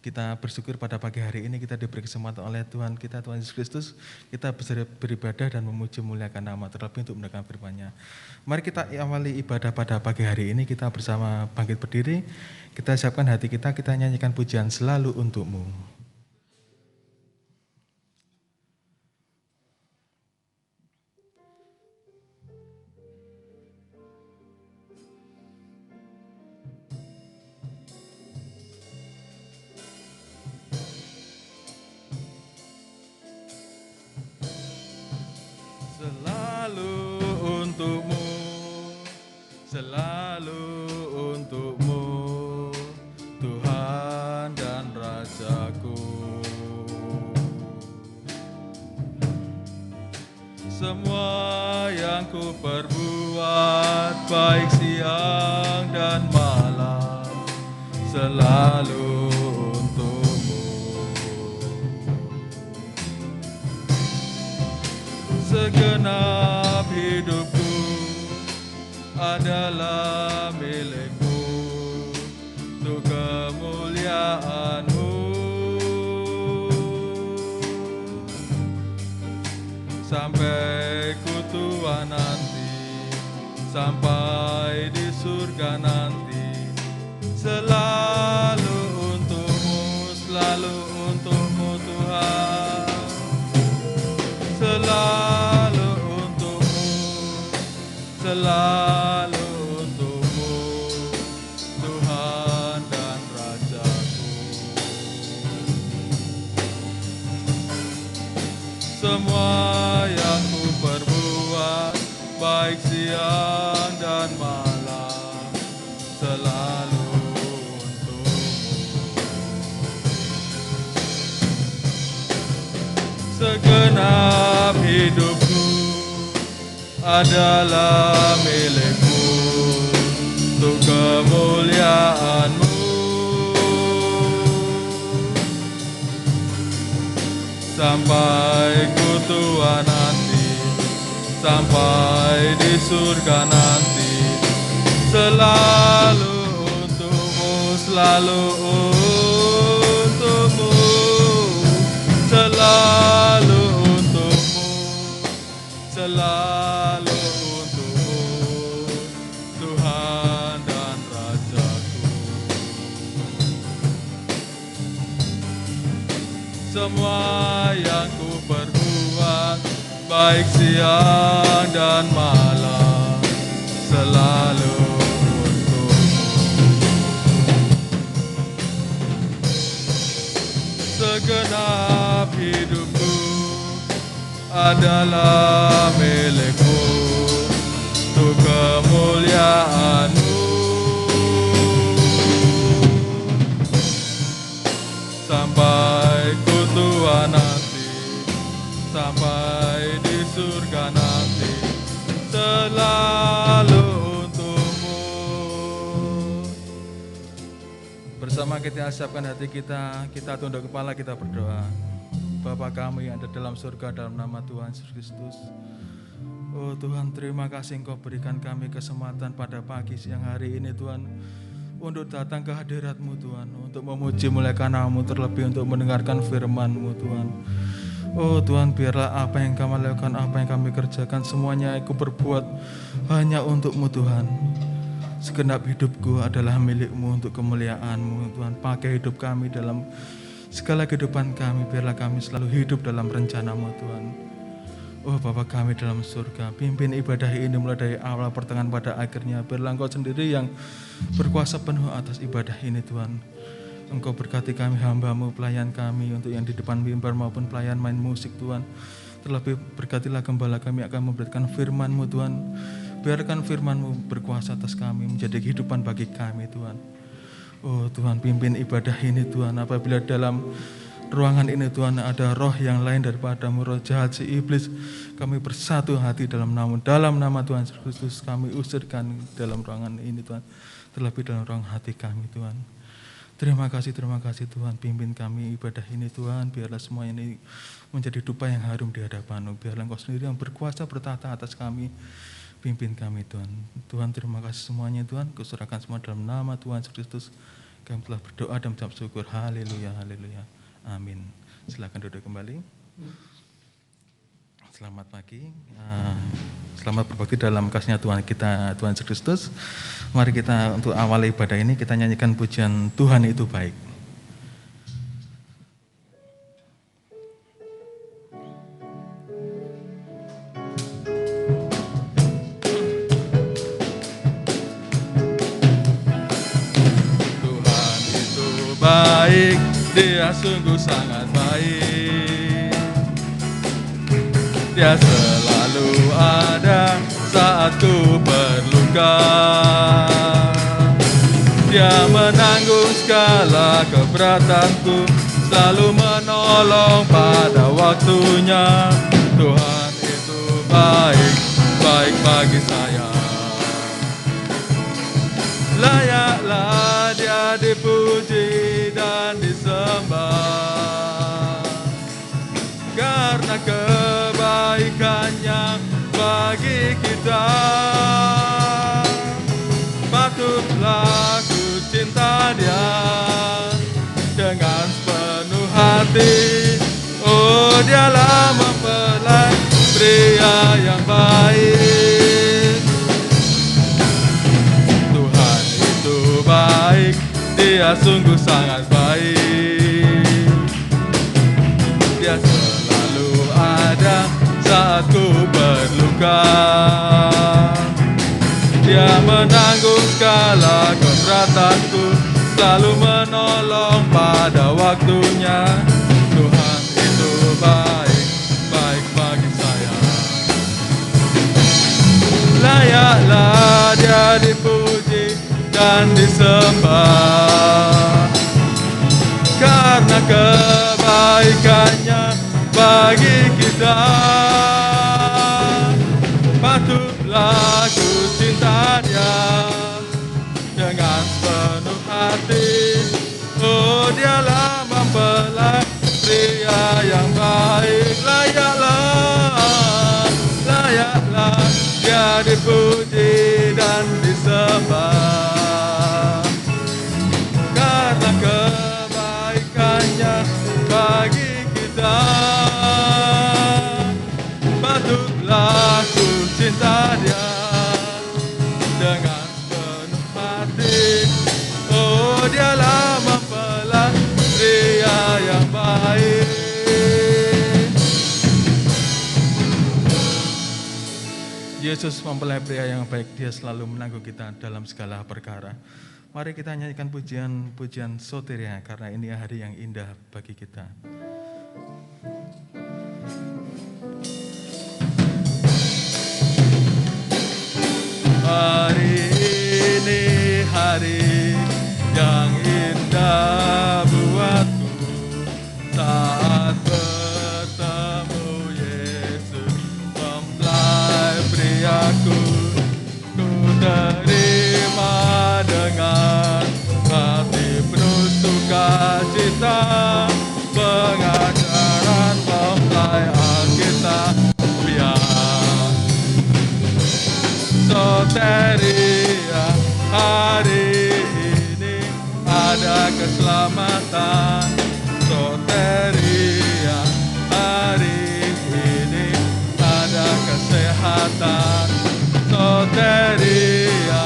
Kita bersyukur pada pagi hari ini kita diberi kesempatan oleh Tuhan kita, Tuhan Yesus Kristus, kita bisa beribadah dan memuji muliakan nama terlebih untuk mendengar firman-Nya. Mari kita awali ibadah pada pagi hari ini, kita bersama bangkit berdiri, kita siapkan hati kita nyanyikan pujian Selalu Untuk-Mu. Selalu untuk-Mu, selalu untuk-Mu, Tuhan dan Rajaku. Semua yang ku perbuat, baik siang dan malam, selalu untuk-Mu. Segenap hidupku adalah milik-Mu, untuk kemuliaan-Mu. Sampai ku tua nanti, sampai di surga nanti, selalu untuk-Mu, selalu untuk-Mu Tuhan. Selalu untuk-Mu, selalu untuk-Mu, Tuhan dan Rajaku. Semua yang ku perbuat, baik siang dan malam, selalu untuk-Mu. Segenap hidupku adalah milik-Mu, untuk kemuliaan-Mu. Sampai ku tua nanti, sampai di surga nanti, selalu untuk-Mu, selalu untuk-Mu, selalu untuk-Mu, selalu untuk-Mu, Tuhan dan Rajaku. Semua yang ku perbuat, baik siang dan malam, selalu untuk-Mu. Segenap hidupku adalah milik-Mu, untuk kemuliaan-Mu. Sampai ku tua nanti, sampai di surga nanti, selalu untuk-Mu. Bersama kita siapkan hati kita tunduk kepala, kita berdoa. Bapa kami yang ada dalam surga, dalam nama Tuhan Yesus Kristus. Oh Tuhan, terima kasih Engkau berikan kami kesempatan pada pagi siang hari ini Tuhan, untuk datang ke hadirat-Mu Tuhan, untuk memuji muliakan nama-Mu, terlebih untuk mendengarkan firman-Mu Tuhan. Oh Tuhan, biarlah apa yang kami lakukan, apa yang kami kerjakan, semuanya aku berbuat hanya untuk-Mu Tuhan. Segenap hidupku adalah milik-Mu, untuk kemuliaan-Mu Tuhan. Pakai hidup kami dalam segala kehidupan kami, biarlah kami selalu hidup dalam rencana-Mu Tuhan. Oh Bapa kami dalam surga, pimpin ibadah ini mulai dari awal pertengahan pada akhirnya. Biarlah Engkau sendiri yang berkuasa penuh atas ibadah ini Tuhan. Engkau berkati kami hamba-Mu, pelayan kami, untuk yang di depan mimbar maupun pelayan main musik Tuhan. Terlebih berkatilah gembala kami akan memberikan firman-Mu Tuhan. Biarkan firman-Mu berkuasa atas kami, menjadi kehidupan bagi kami Tuhan. Oh Tuhan, pimpin ibadah ini Tuhan. Apabila dalam ruangan ini Tuhan ada roh yang lain daripada-Mu, roh jahat si iblis, kami bersatu hati dalam nama Tuhan Yesus Kristus, kami usirkan dalam ruangan ini Tuhan, terlebih dalam ruang hati kami Tuhan. Terima kasih Tuhan, pimpin kami ibadah ini Tuhan, biarlah semua ini menjadi dupa yang harum di hadapan-Mu, biarlah Engkau sendiri yang berkuasa bertata atas kami, pimpin kami Tuhan. Tuhan terima kasih semuanya Tuhan, kuserahkan semua dalam nama Tuhan Yesus Kristus, Kami telah berdoa dan mengucap syukur. Haleluya, haleluya. Amin. Silakan duduk kembali. Selamat pagi. Selamat berbakti dalam kasih-Nya Tuhan kita, Tuhan Yesus Kristus. Mari kita untuk awal ibadah ini kita nyanyikan pujian Tuhan itu baik. Tuhan itu baik, Dia sungguh sangat baik. Dia selalu ada saat ku perlukan. Dia menanggung segala keberatanku, selalu menolong pada waktunya. Tuhan itu baik, baik bagi saya. Layaklah Dia dipuji dan disembah, karena kebaikannya bagi kita. Patutlah ku cinta Dia dengan sepenuh hati. Oh, Dialah mempelai pria yang baik. Tuhan itu baik, Dia sungguh sangat baik. Dia selalu ada saat ku perlukan. Dia menanggung segala keberatanku, selalu menolong pada waktunya. Tuhan itu baik, baik bagi saya. Layaklah Dia dipuji dan disembah, karena kebaikannya bagi kita. Patutlah ku cinta Dia dengan sepenuh hati. Oh, Dialah mempelai pria yang baik. Layaklah, layaklah Dia dipuji dan disembah, karena kebaikannya bagi kita. Patutlah ku cinta Dia dengan penuh hati. Oh, Dialah mempelai pria yang baik. Yesus mempelai pria yang baik, Dia selalu menanggung kita dalam segala perkara. Mari kita nyanyikan pujian soteria, karena ini hari yang indah bagi kita. Hari ini hari yang indah buatku, saat bertemu Yesus mempelai priaku. Ku terima dengan hati penuh sukacita pengajaran mempelai Alkitab. Soteria, hari ini ada keselamatan. Soteria, hari ini ada kesehatan. Soteria,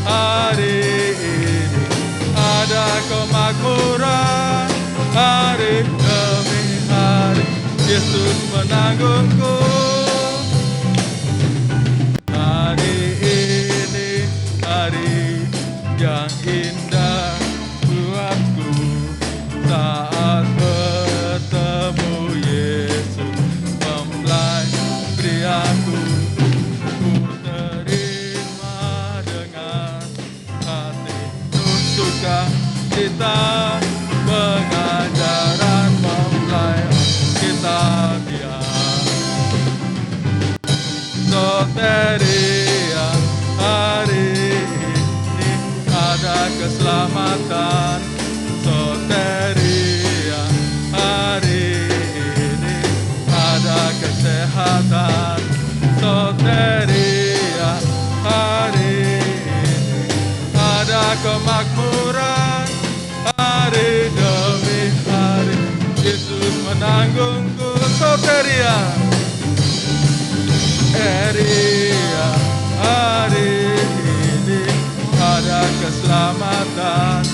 hari ini ada kemakmuran. Hari demi hari Yesus menanggungku. Hari yang indah buatku, saat bertemu Yesus mempelai priaku. Ku terima dengan hati penuh sukacita pengajaran mempelai Alkitab. Soteria, hari ini ada keselamatan. Soteria, hari ini ada kesehatan. Soteria, hari ini ada kemakmuran. Eria, hari ini ada keselamatan.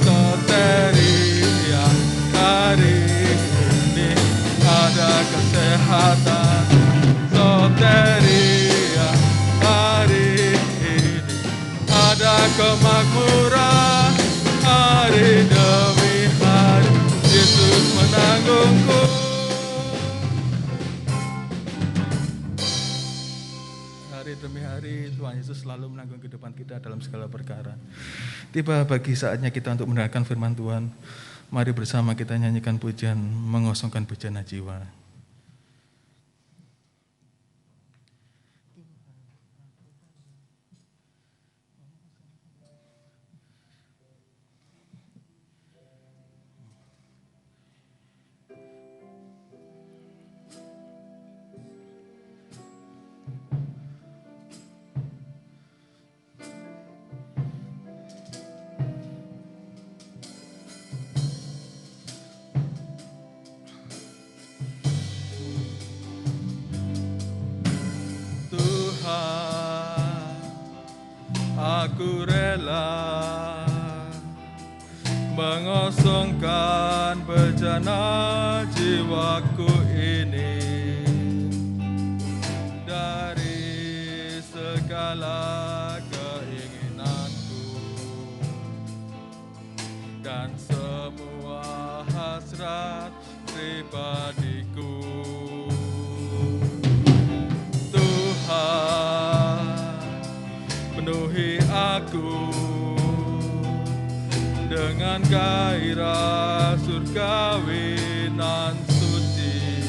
Soteria, hari ini ada kesehatan. Soteria, hari ini ada kemakmuran. Hari demi hari Yesus menanggungku. Hari demi hari Tuhan Yesus selalu menanggung kehidupan kita dalam segala perkara. Tiba bagi saatnya kita untuk mendengarkan firman Tuhan. Mari bersama kita nyanyikan pujian, mengosongkan bejana jiwa. Aku rela mengosongkan bejana jiwaku ini dari segala keinginanku dan semua hasrat pribadiku. Penuhi aku dengan gairah surgawi nan suci,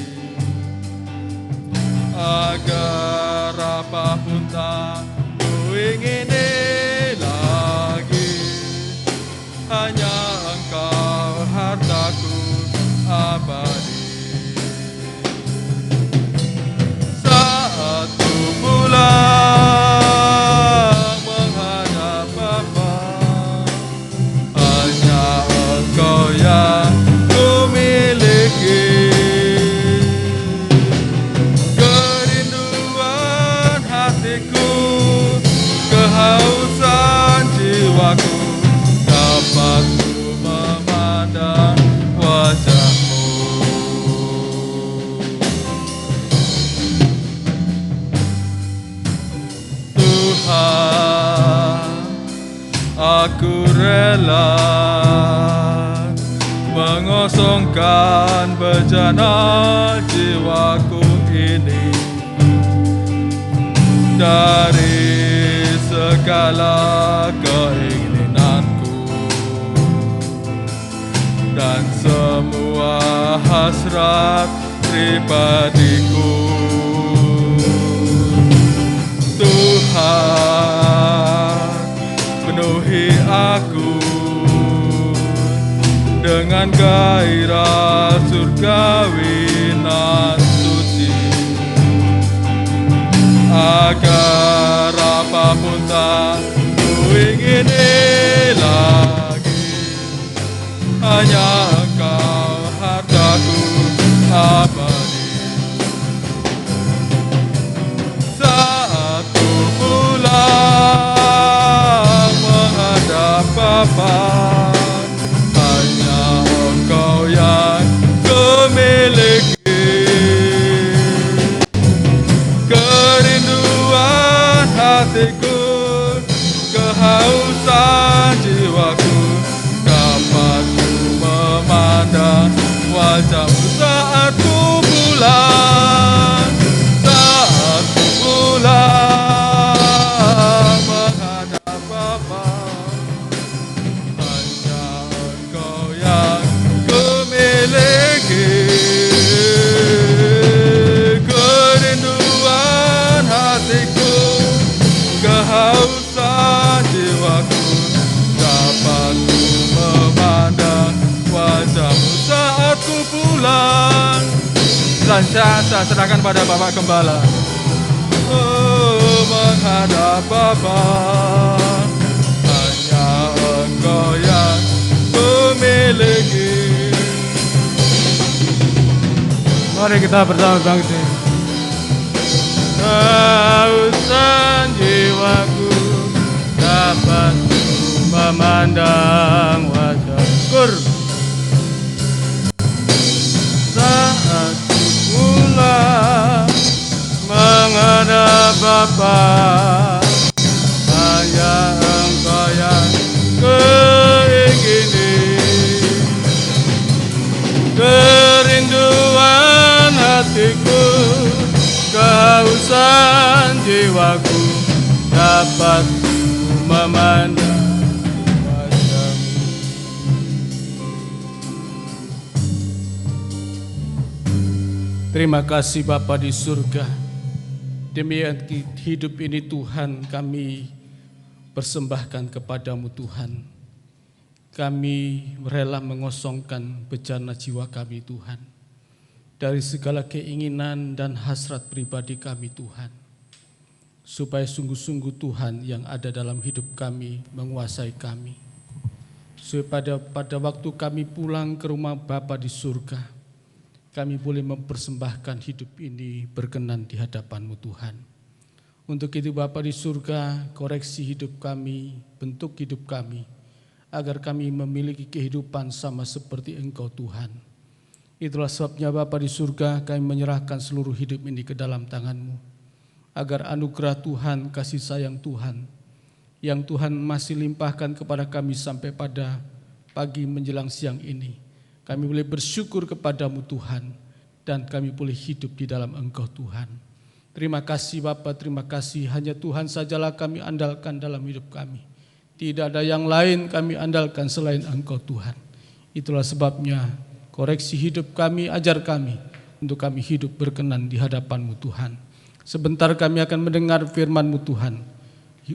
agar apapun tak ku ingini lagi, hanya Engkau hartaku abadi. Saat ku pulang yang ku miliki, kerinduan hatiku, kehausan jiwaku, dapat ku memandang wajah-Mu. Tuhan, aku rela mengosongkan bejana jiwaku ini dari segala keinginanku dan semua hasrat pribadiku. Tuhan, penuhi aku dengan gairah surgawi nan suci, agar apapun tak ku ingini lagi, hanya Engkau hartaku abadi. Saat ku pulang menghadap Bapa, yang ku miliki, kerinduan hatiku, kehausan jiwaku, dapat ku memandang wajah-Mu. Saat ku pulang, saat ku pulang menghadap Bapa, kerinduan hatiku, kehausan jiwaku, dapat ku memandang wajah-Mu. Saat ku pulang, dan saya serahkan pada Bapak Gembala. Oh, menghadap Bapa, hanya Engkau yang ku miliki. Mari kita bersama bangkit. Kehausan jiwaku dapat memandang wajah Kur. Saat pula menghadap Bapa, hanya Engkau yang kuingini. Kerinduan hatiku, kehausan jiwaku dapat memandang wajah-Mu. Terima kasih Bapa di surga. Demi hidup ini Tuhan, kami persembahkan kepadamu Tuhan. Kami rela mengosongkan bejana jiwa kami Tuhan, dari segala keinginan dan hasrat pribadi kami Tuhan, supaya sungguh-sungguh Tuhan yang ada dalam hidup kami menguasai kami. Supaya pada waktu kami pulang ke rumah Bapa di surga, kami boleh mempersembahkan hidup ini berkenan di hadapan-Mu Tuhan. Untuk itu Bapa di surga, koreksi hidup kami, bentuk hidup kami, agar kami memiliki kehidupan sama seperti Engkau Tuhan. Itulah sebabnya Bapa di surga, kami menyerahkan seluruh hidup ini ke dalam tangan-Mu, agar anugerah Tuhan, kasih sayang Tuhan, yang Tuhan masih limpahkan kepada kami sampai pada pagi menjelang siang ini, kami boleh bersyukur kepadamu Tuhan, dan kami boleh hidup di dalam Engkau Tuhan. Terima kasih Bapa, terima kasih, hanya Tuhan sajalah kami andalkan dalam hidup kami. Tidak ada yang lain kami andalkan selain Engkau Tuhan. Itulah sebabnya koreksi hidup kami, ajar kami untuk kami hidup berkenan di hadapan-Mu Tuhan. Sebentar kami akan mendengar firman-Mu Tuhan.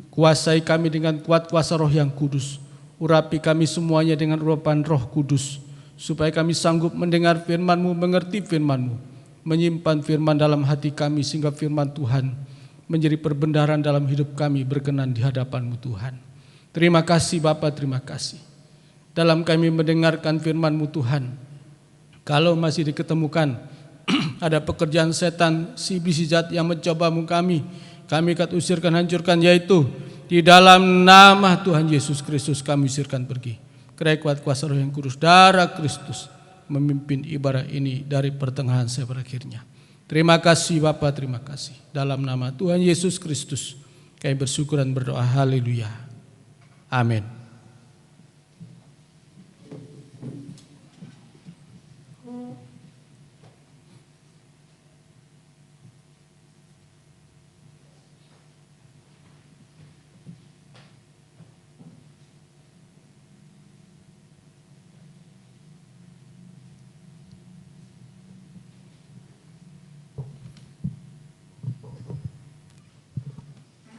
Kuasai kami dengan kuat kuasa Roh yang kudus. Urapi kami semuanya dengan urapan Roh Kudus, supaya kami sanggup mendengar firman-Mu, mengerti firman-Mu, menyimpan firman dalam hati kami, sehingga firman Tuhan menjadi perbendaharaan dalam hidup kami berkenan di hadapan-Mu Tuhan. Terima kasih Bapa, terima kasih. Dalam kami mendengarkan firman-Mu Tuhan, kalau masih diketemukan ada pekerjaan setan, si iblis jahat yang mencoba-Mu kami akan usirkan, hancurkan, yaitu di dalam nama Tuhan Yesus Kristus kami usirkan pergi. Kerai kuat kuasa Roh yang kudus, darah Kristus memimpin ibadah ini dari pertengahan sampai akhirnya. Terima kasih Bapa, terima kasih. Dalam nama Tuhan Yesus Kristus kami bersyukur dan berdoa. Haleluya. Amin.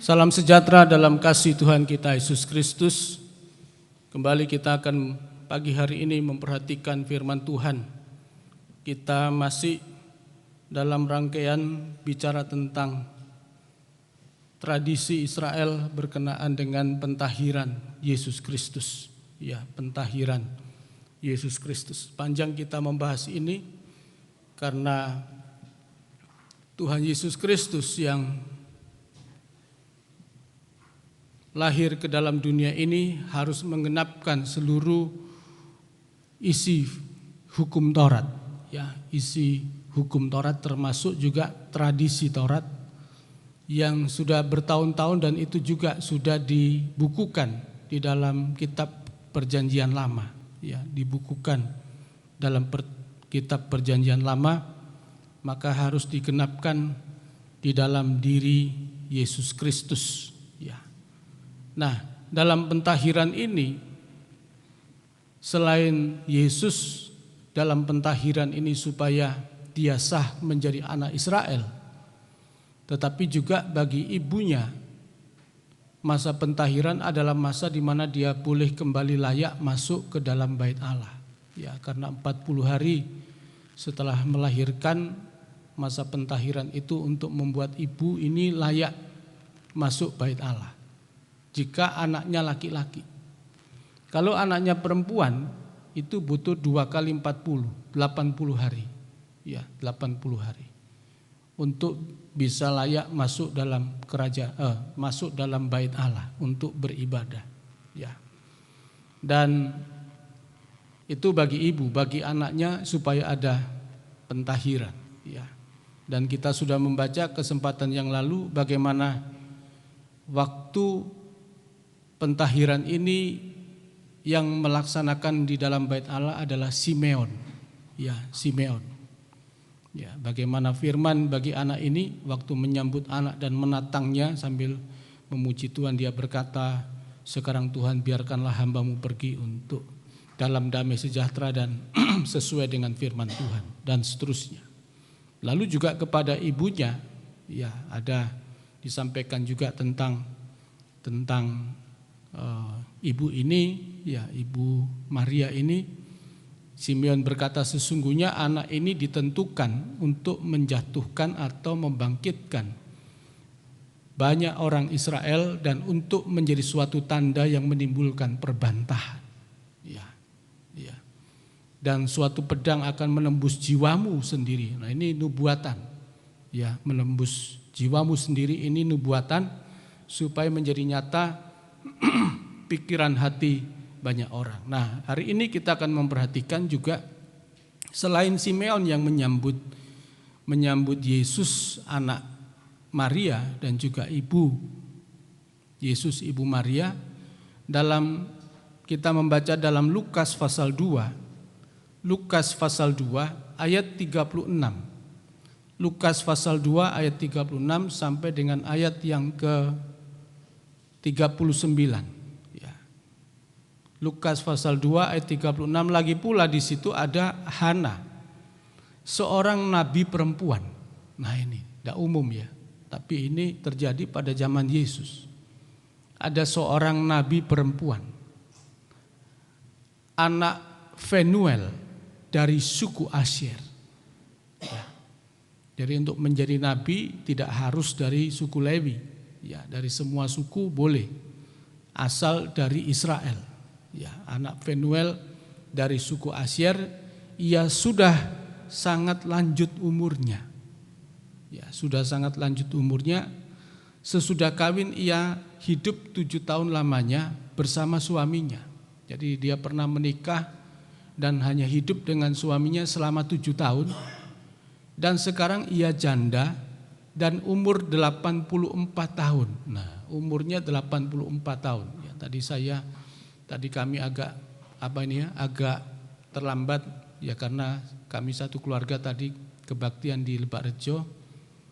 Salam sejahtera dalam kasih Tuhan kita Yesus Kristus. Kembali kita akan pagi hari ini memperhatikan firman Tuhan. Kita masih dalam rangkaian bicara tentang tradisi Israel berkenaan dengan pentahiran Yesus Kristus. Ya, pentahiran Yesus Kristus. Panjang kita membahas ini karena Tuhan Yesus Kristus yang lahir ke dalam dunia ini harus menggenapkan seluruh isi hukum Taurat, ya, isi hukum Taurat termasuk juga tradisi Taurat yang sudah bertahun-tahun dan itu juga sudah dibukukan di dalam kitab Perjanjian Lama, ya, dibukukan dalam kitab Perjanjian Lama, maka harus digenapkan di dalam diri Yesus Kristus. Nah, dalam pentahiran ini, selain Yesus dalam pentahiran ini supaya dia sah menjadi anak Israel, tetapi juga bagi ibunya, masa pentahiran adalah masa di mana dia boleh kembali layak masuk ke dalam bait Allah. Ya, karena 40 hari setelah melahirkan, masa pentahiran itu untuk membuat ibu ini layak masuk bait Allah. Jika anaknya laki-laki. Kalau anaknya perempuan itu butuh 2 kali 40, 80 hari. ya 80 hari untuk bisa layak masuk dalam masuk dalam bait Allah untuk beribadah, ya. Dan itu bagi ibu, bagi anaknya supaya ada pentahiran, ya. Dan kita sudah membaca kesempatan yang lalu bagaimana waktu pentahiran ini yang melaksanakan di dalam bait Allah adalah Simeon. Ya, Simeon. Ya, bagaimana firman bagi anak ini waktu menyambut anak dan menatangnya sambil memuji Tuhan, dia berkata, "Sekarang Tuhan, biarkanlah hamba-Mu pergi untuk dalam damai sejahtera dan sesuai dengan firman Tuhan," dan seterusnya. Lalu juga kepada ibunya, ya, ada disampaikan juga tentang ibu ini, ya, Ibu Maria ini. Simeon berkata, "Sesungguhnya anak ini ditentukan untuk menjatuhkan atau membangkitkan banyak orang Israel dan untuk menjadi suatu tanda yang menimbulkan perbantahan." Ya, ya. Dan suatu pedang akan menembus jiwamu sendiri. Nah, ini nubuatan. Ya, menembus jiwamu sendiri, ini nubuatan supaya menjadi nyata pikiran hati banyak orang. Nah, hari ini kita akan memperhatikan juga selain Simeon yang menyambut Yesus anak Maria dan juga ibu Yesus, ibu Maria, dalam kita membaca dalam Lukas pasal 2. Lukas pasal 2 ayat 36. Lukas pasal 2 ayat 36 sampai dengan ayat yang ke 39. Ya. Lukas pasal 2 ayat 36, lagi pula di situ ada Hana, seorang nabi perempuan. Nah, ini tidak umum ya, tapi ini terjadi pada zaman Yesus. Ada seorang nabi perempuan, anak Fenuel dari suku Asyer. Ya. Jadi untuk menjadi nabi tidak harus dari suku Lewi. Ya, dari semua suku boleh, asal dari Israel. Ya, anak Fenuel dari suku Asyer, ia sudah sangat lanjut umurnya. Ya, sudah sangat lanjut umurnya. Sesudah kawin ia hidup 7 tahun lamanya bersama suaminya. Jadi dia pernah menikah dan hanya hidup dengan suaminya selama 7 tahun. Dan sekarang ia janda dan umur 84 tahun. Nah, umurnya 84 tahun. Ya, tadi kami agak agak terlambat ya, karena kami satu keluarga tadi kebaktian di Lebak Rejo.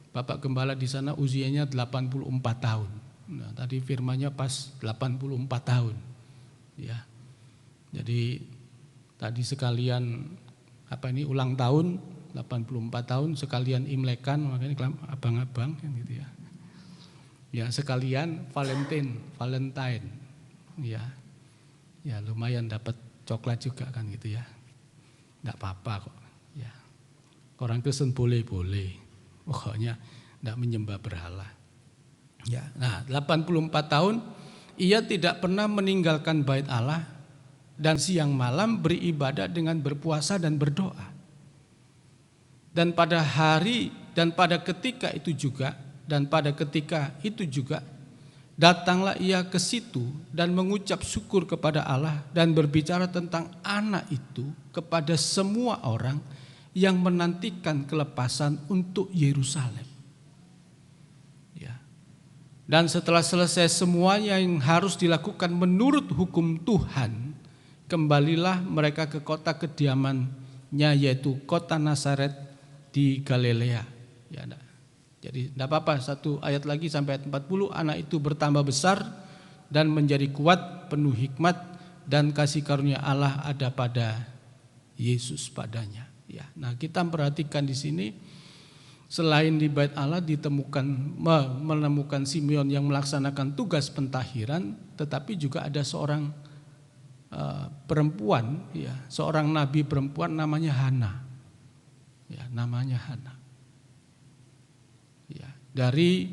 Bapak Gembala di sana usianya 84 tahun. Nah, tadi firmannya pas 84 tahun. Ya. Jadi tadi sekalian ulang tahun 84 tahun, sekalian imlekan, makanya abang-abang kan gitu ya. Ya, sekalian Valentine. Ya. Ya, lumayan dapat coklat juga kan gitu ya. Enggak apa-apa kok. Ya. Orang Kristen boleh. Pokoknya enggak menyembah berhala. Ya. Nah, 84 tahun ia tidak pernah meninggalkan bait Allah dan siang malam beribadah dengan berpuasa dan berdoa. Dan pada ketika itu juga datanglah ia ke situ dan mengucap syukur kepada Allah dan berbicara tentang anak itu kepada semua orang yang menantikan kelepasan untuk Yerusalem. Ya. Dan setelah selesai semua yang harus dilakukan menurut hukum Tuhan, kembalilah mereka ke kota kediamannya, yaitu kota Nazaret di Galilea. Ya, jadi tidak apa-apa, satu ayat lagi sampai ayat 40. Anak itu bertambah besar dan menjadi kuat, penuh hikmat, dan kasih karunia Allah ada pada Yesus padanya. Ya, nah kita perhatikan di sini selain di bait Allah menemukan Simeon yang melaksanakan tugas pentahiran, tetapi juga ada seorang perempuan, ya, seorang nabi perempuan namanya Hana. Ya, namanya Hana. Ya, dari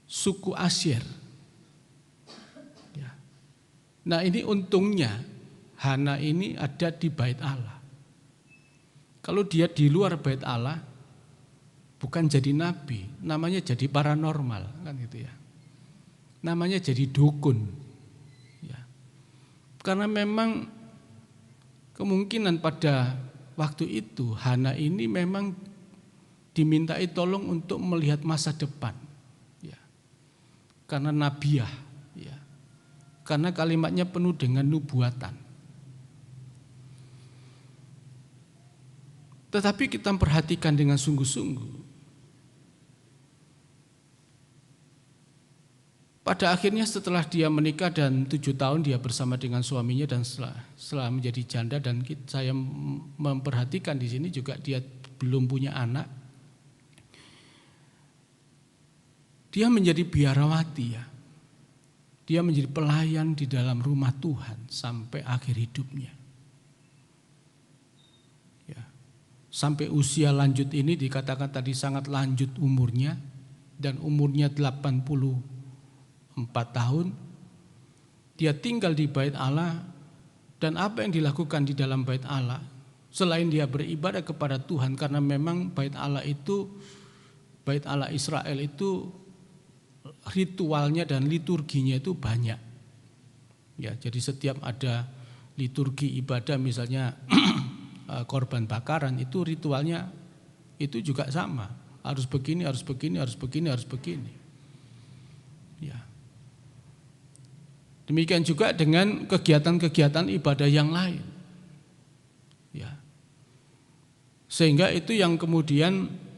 suku Asyer. Ya. Nah, ini untungnya Hana ini ada di bait Allah. Kalau dia di luar bait Allah, bukan jadi nabi, namanya jadi paranormal, kan gitu ya. Namanya jadi dukun. Ya. Karena memang kemungkinan pada waktu itu Hana ini memang dimintai tolong untuk melihat masa depan. Ya. Karena nabiah, ya. Karena kalimatnya penuh dengan nubuatan. Tetapi kita perhatikan dengan sungguh-sungguh. Pada akhirnya setelah dia menikah dan 7 tahun dia bersama dengan suaminya dan setelah menjadi janda, dan saya memperhatikan di sini juga dia belum punya anak. Dia menjadi biarawati ya. Dia menjadi pelayan di dalam rumah Tuhan sampai akhir hidupnya. Ya. Sampai usia lanjut ini dikatakan tadi sangat lanjut umurnya, dan umurnya 84 tahun, dia tinggal di bait Allah. Dan apa yang dilakukan di dalam bait Allah, selain dia beribadah kepada Tuhan, karena memang bait Allah Israel itu ritualnya dan liturginya itu banyak. Ya, jadi setiap ada liturgi ibadah, misalnya korban bakaran, itu ritualnya itu juga sama, harus begini, harus begini, harus begini, harus begini. Ya. Demikian juga dengan kegiatan-kegiatan ibadah yang lain. Ya. Sehingga itu yang kemudian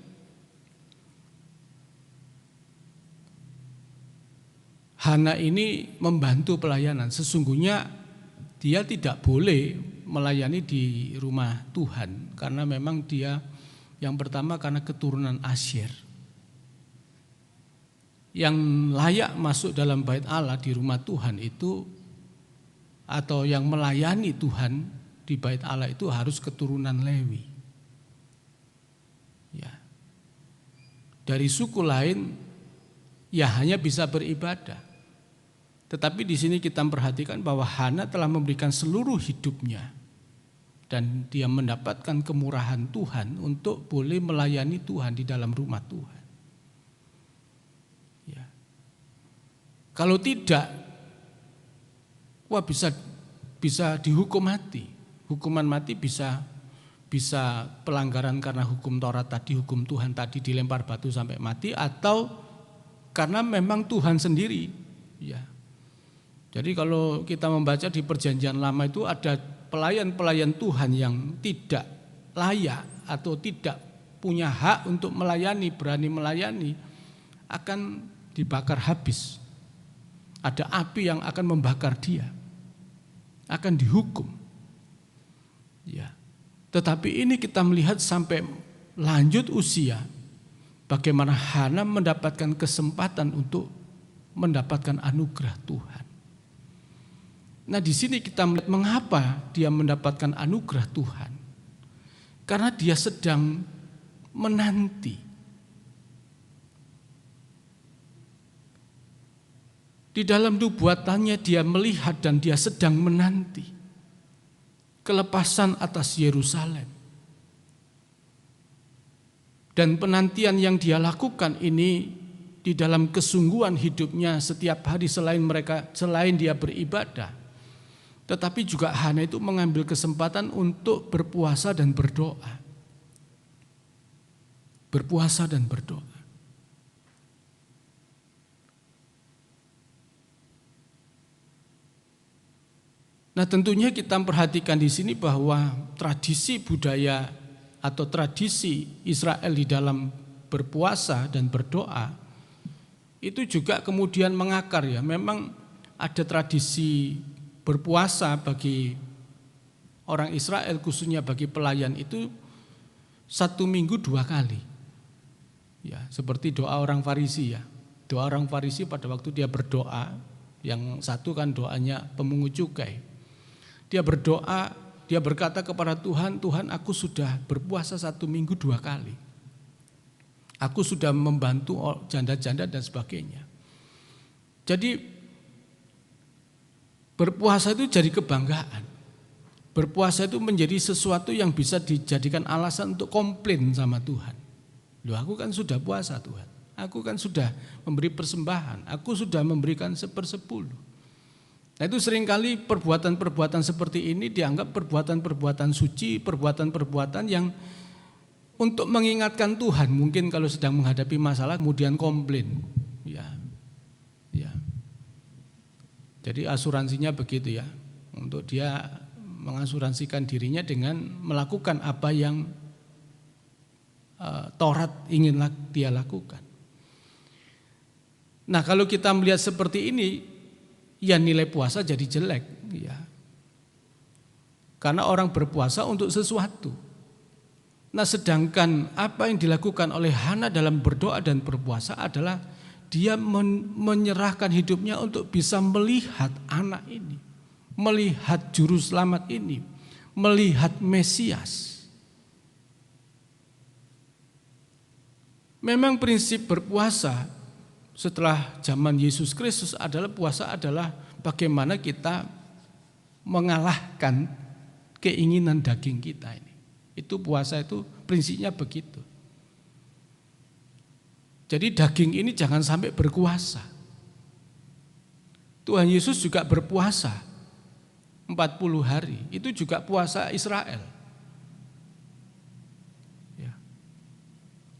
Hana ini membantu pelayanan. Sesungguhnya dia tidak boleh melayani di rumah Tuhan, karena memang dia yang pertama karena keturunan Asyir. Yang layak masuk dalam bait Allah di rumah Tuhan itu, atau yang melayani Tuhan di bait Allah itu harus keturunan Lewi. Ya. Dari suku lain ya hanya bisa beribadah. Tetapi di sini kita perhatikan bahwa Hana telah memberikan seluruh hidupnya dan dia mendapatkan kemurahan Tuhan untuk boleh melayani Tuhan di dalam rumah Tuhan. Ya. Kalau tidak, wah bisa dihukum mati. Hukuman mati bisa pelanggaran karena hukum Taurat tadi, hukum Tuhan tadi, dilempar batu sampai mati, atau karena memang Tuhan sendiri. Ya. Jadi kalau kita membaca di Perjanjian Lama itu ada pelayan-pelayan Tuhan yang tidak layak atau tidak punya hak untuk melayani, berani melayani, akan dibakar habis. Ada api yang akan membakar dia, akan dihukum. Ya. Tetapi ini kita melihat sampai lanjut usia, bagaimana Hana mendapatkan kesempatan untuk mendapatkan anugerah Tuhan. Nah, di sini kita melihat mengapa dia mendapatkan anugerah Tuhan. Karena dia sedang menanti. Di dalam nubuatannya dia melihat dan dia sedang menanti kelepasan atas Yerusalem. Dan penantian yang dia lakukan ini di dalam kesungguhan hidupnya setiap hari, selain dia beribadah, tetapi juga Hana itu mengambil kesempatan untuk berpuasa dan berdoa. Berpuasa dan berdoa. Nah, tentunya kita perhatikan di sini bahwa tradisi budaya atau tradisi Israel di dalam berpuasa dan berdoa itu juga kemudian mengakar ya. Memang ada tradisi berpuasa bagi orang Israel, khususnya bagi pelayan itu 1 minggu 2 kali. Ya, seperti doa orang Farisi ya. Doa orang Farisi pada waktu dia berdoa, yang satu kan doanya pemungut cukai. Dia berdoa, dia berkata kepada Tuhan, Tuhan, aku sudah berpuasa 1 minggu 2 kali. Aku sudah membantu janda-janda dan sebagainya. Jadi berpuasa itu jadi kebanggaan. Berpuasa itu menjadi sesuatu yang bisa dijadikan alasan untuk komplain sama Tuhan. Loh, aku kan sudah puasa Tuhan, aku kan sudah memberi persembahan, aku sudah memberikan 1/10. Nah, itu seringkali perbuatan-perbuatan seperti ini dianggap perbuatan-perbuatan suci, perbuatan-perbuatan yang untuk mengingatkan Tuhan. Mungkin kalau sedang menghadapi masalah kemudian komplain. Ya. Jadi asuransinya begitu ya, untuk dia mengasuransikan dirinya dengan melakukan apa yang Taurat ingin dia lakukan. Nah, kalau kita melihat seperti ini, ya nilai puasa jadi jelek, ya. Karena orang berpuasa untuk sesuatu. Nah, sedangkan apa yang dilakukan oleh Hana dalam berdoa dan berpuasa adalah dia menyerahkan hidupnya untuk bisa melihat anak ini, melihat juru selamat ini, melihat Mesias. Memang prinsip berpuasa setelah zaman Yesus Kristus adalah puasa adalah bagaimana kita mengalahkan keinginan daging kita ini. Itu puasa itu prinsipnya begitu. Jadi daging ini jangan sampai berkuasa. Tuhan Yesus juga berpuasa 40 hari, itu juga puasa Israel. Ya.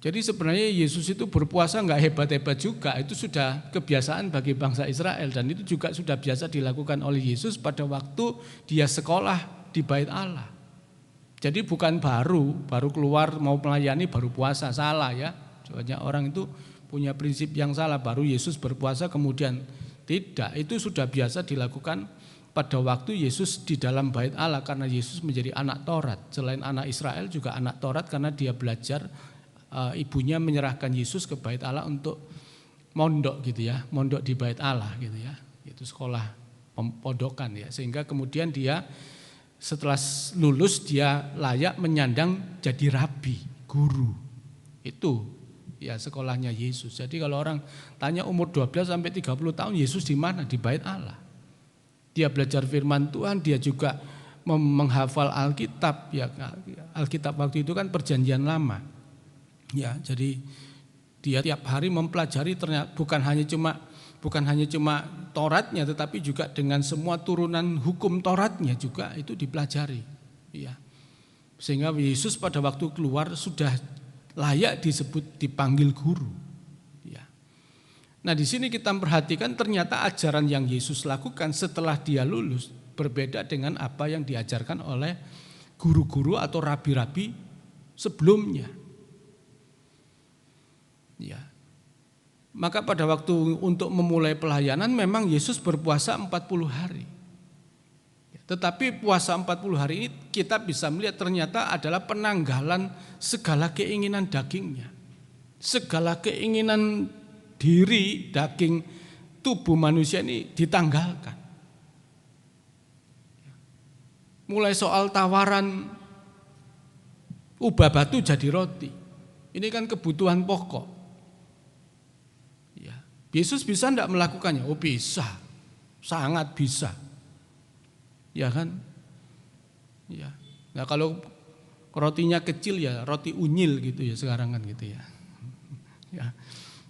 Jadi sebenarnya Yesus itu berpuasa enggak hebat-hebat juga, itu sudah kebiasaan bagi bangsa Israel dan itu juga sudah biasa dilakukan oleh Yesus pada waktu dia sekolah di Bait Allah. Jadi bukan baru keluar mau melayani baru puasa, salah ya. Banyak orang itu punya prinsip yang salah, baru Yesus berpuasa kemudian tidak. Itu sudah biasa dilakukan pada waktu Yesus di dalam Bait Allah karena Yesus menjadi anak Taurat. Selain anak Israel juga anak Taurat karena dia belajar, ibunya menyerahkan Yesus ke Bait Allah untuk mondok gitu ya, mondok di Bait Allah gitu ya. Itu sekolah pondokan ya, sehingga kemudian dia setelah lulus dia layak menyandang jadi rabi, guru. Itu ya sekolahnya Yesus. Jadi kalau orang tanya umur 12 sampai 30 tahun Yesus di mana? Di Bait Allah. Dia belajar firman Tuhan, dia juga menghafal Alkitab ya. Alkitab waktu itu kan perjanjian lama. Ya, jadi dia tiap hari mempelajari, ternyata bukan hanya cuma Tauratnya tetapi juga dengan semua turunan hukum Tauratnya juga itu dipelajari. Ya. Sehingga Yesus pada waktu keluar sudah layak disebut dipanggil guru. Ya. Nah, di sini kita perhatikan ternyata ajaran yang Yesus lakukan setelah dia lulus berbeda dengan apa yang diajarkan oleh guru-guru atau rabi-rabi sebelumnya. Ya. Maka pada waktu untuk memulai pelayanan memang Yesus berpuasa 40 hari. Tetapi puasa 40 hari ini kita bisa melihat ternyata adalah penanggalan segala keinginan dagingnya. Segala keinginan diri daging tubuh manusia ini ditanggalkan. Mulai soal tawaran ubah batu jadi roti. Ini kan kebutuhan pokok. Ya. Yesus bisa enggak melakukannya? Oh bisa, sangat bisa. Ya kan? Ya. Nah kalau rotinya kecil ya roti unyil gitu ya sekarang kan gitu ya. Ya.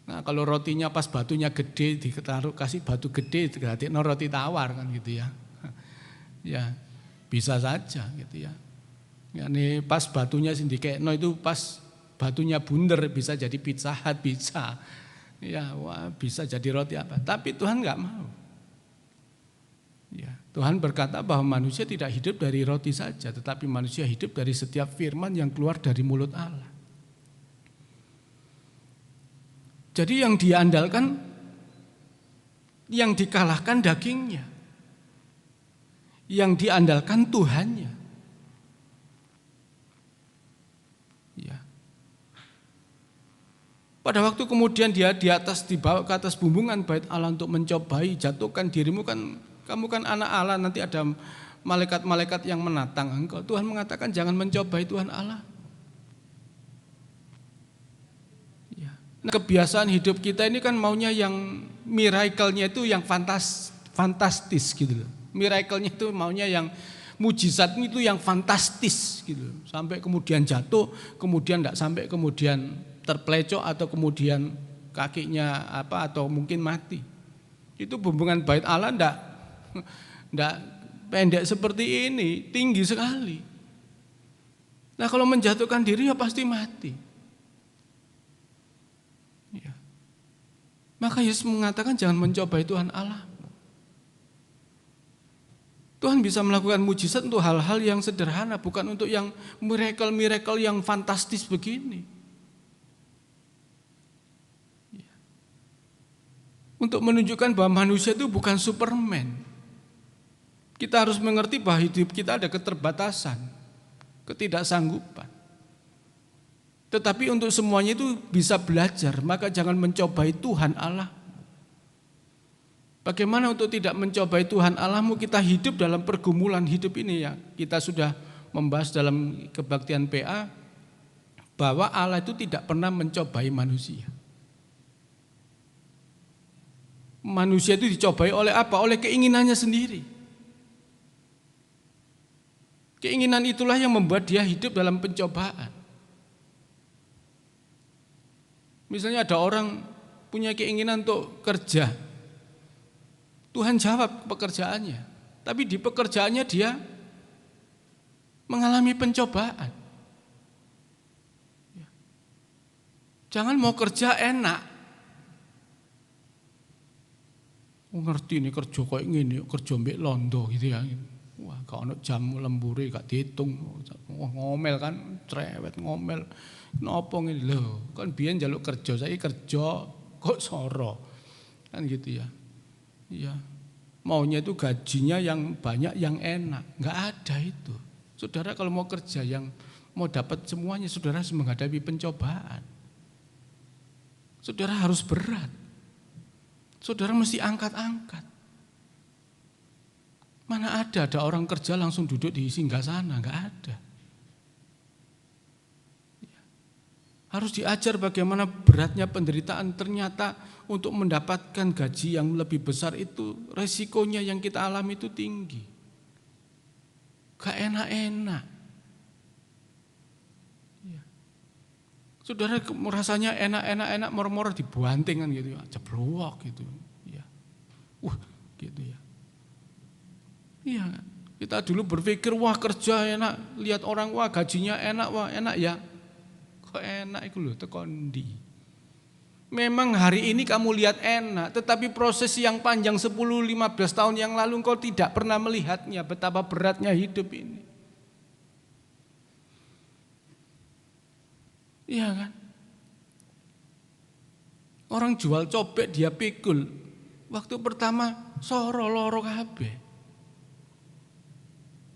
Nah kalau rotinya pas batunya gede ditaruh kasih batu gede no roti tawar kan gitu ya. Ya bisa saja gitu ya. Ya nih pas batunya sindikekno itu pas batunya bunder bisa jadi Pizza Hut bisa. Ya wah bisa jadi roti apa. Tapi Tuhan enggak mau. Ya, Tuhan berkata bahwa manusia tidak hidup dari roti saja, tetapi manusia hidup dari setiap firman yang keluar dari mulut Allah. Jadi yang diandalkan, yang dikalahkan dagingnya, yang diandalkan Tuhannya. Ya. Pada waktu kemudian dia dibawa ke atas bumbungan Bait Allah untuk mencobai, jatuhkan dirimu kan. Kamu kan anak Allah, nanti ada malaikat-malaikat yang menatang engkau. Tuhan mengatakan jangan mencobai Tuhan Allah. Ya. Nah, kebiasaan hidup kita ini kan maunya yang miracle-nya itu yang fantastis gitu loh. Miracle-nya itu maunya yang mujizat itu yang fantastis gitu. Sampai kemudian jatuh, kemudian tidak sampai kemudian terpelecok atau kemudian kakinya atau mungkin mati. Itu bumbungan bait Allah tidak pendek seperti ini, tinggi sekali. Nah kalau menjatuhkan diri ya pasti mati. Ya. Maka Yesus mengatakan jangan mencobai Tuhan Allah. Tuhan bisa melakukan mujizat untuk hal-hal yang sederhana, bukan untuk yang miracle-miracle yang fantastis begini. Untuk menunjukkan bahwa manusia itu bukan Superman. Kita harus mengerti bahwa hidup kita ada keterbatasan, ketidaksanggupan. Tetapi untuk semuanya itu bisa belajar, maka jangan mencobai Tuhan Allah. Bagaimana untuk tidak mencobai Tuhan Allahmu? Kita hidup dalam pergumulan hidup ini ya. Kita sudah membahas dalam kebaktian PA bahwa Allah itu tidak pernah mencobai manusia. Manusia itu dicobai oleh apa? Oleh keinginannya sendiri. Keinginan itulah yang membuat dia hidup dalam pencobaan. Misalnya ada orang punya keinginan untuk kerja. Tuhan jawab pekerjaannya, tapi di pekerjaannya dia mengalami pencobaan. Jangan mau kerja enak. Ngerti ini kerja kayak gini, kerja mbek londo gitu ya. Wah, gak ono jam lembure gak dihitung. Wah, ngomel kan, cerewet ngomel. Napa ngene lho, kan biyen njaluk kerja, saiki kerja kok soro. Kan gitu ya. Iya, maunya itu gajinya yang banyak, yang enak. Enggak ada itu. Saudara kalau mau kerja yang mau dapat semuanya, saudara harus menghadapi pencobaan. Saudara harus berat. Saudara mesti angkat-angkat. Mana ada orang kerja langsung duduk di singgasana, enggak ada. Harus diajar bagaimana beratnya penderitaan. Ternyata untuk mendapatkan gaji yang lebih besar itu resikonya yang kita alami itu tinggi. Gak enak-enak. Ya. Saudara merasanya enak-enak murmur dibanting kan gitu ya, jeblok gitu. Ya. Gitu ya. Iya, kita dulu berpikir wah kerja enak, lihat orang wah gajinya enak, wah enak ya. Kok enak itu loh, tekondi. Memang hari ini kamu lihat enak, tetapi proses yang panjang 10-15 tahun yang lalu engkau tidak pernah melihatnya, betapa beratnya hidup ini. Iya kan? Orang jual cobek dia pikul, waktu pertama soro loro kabeh.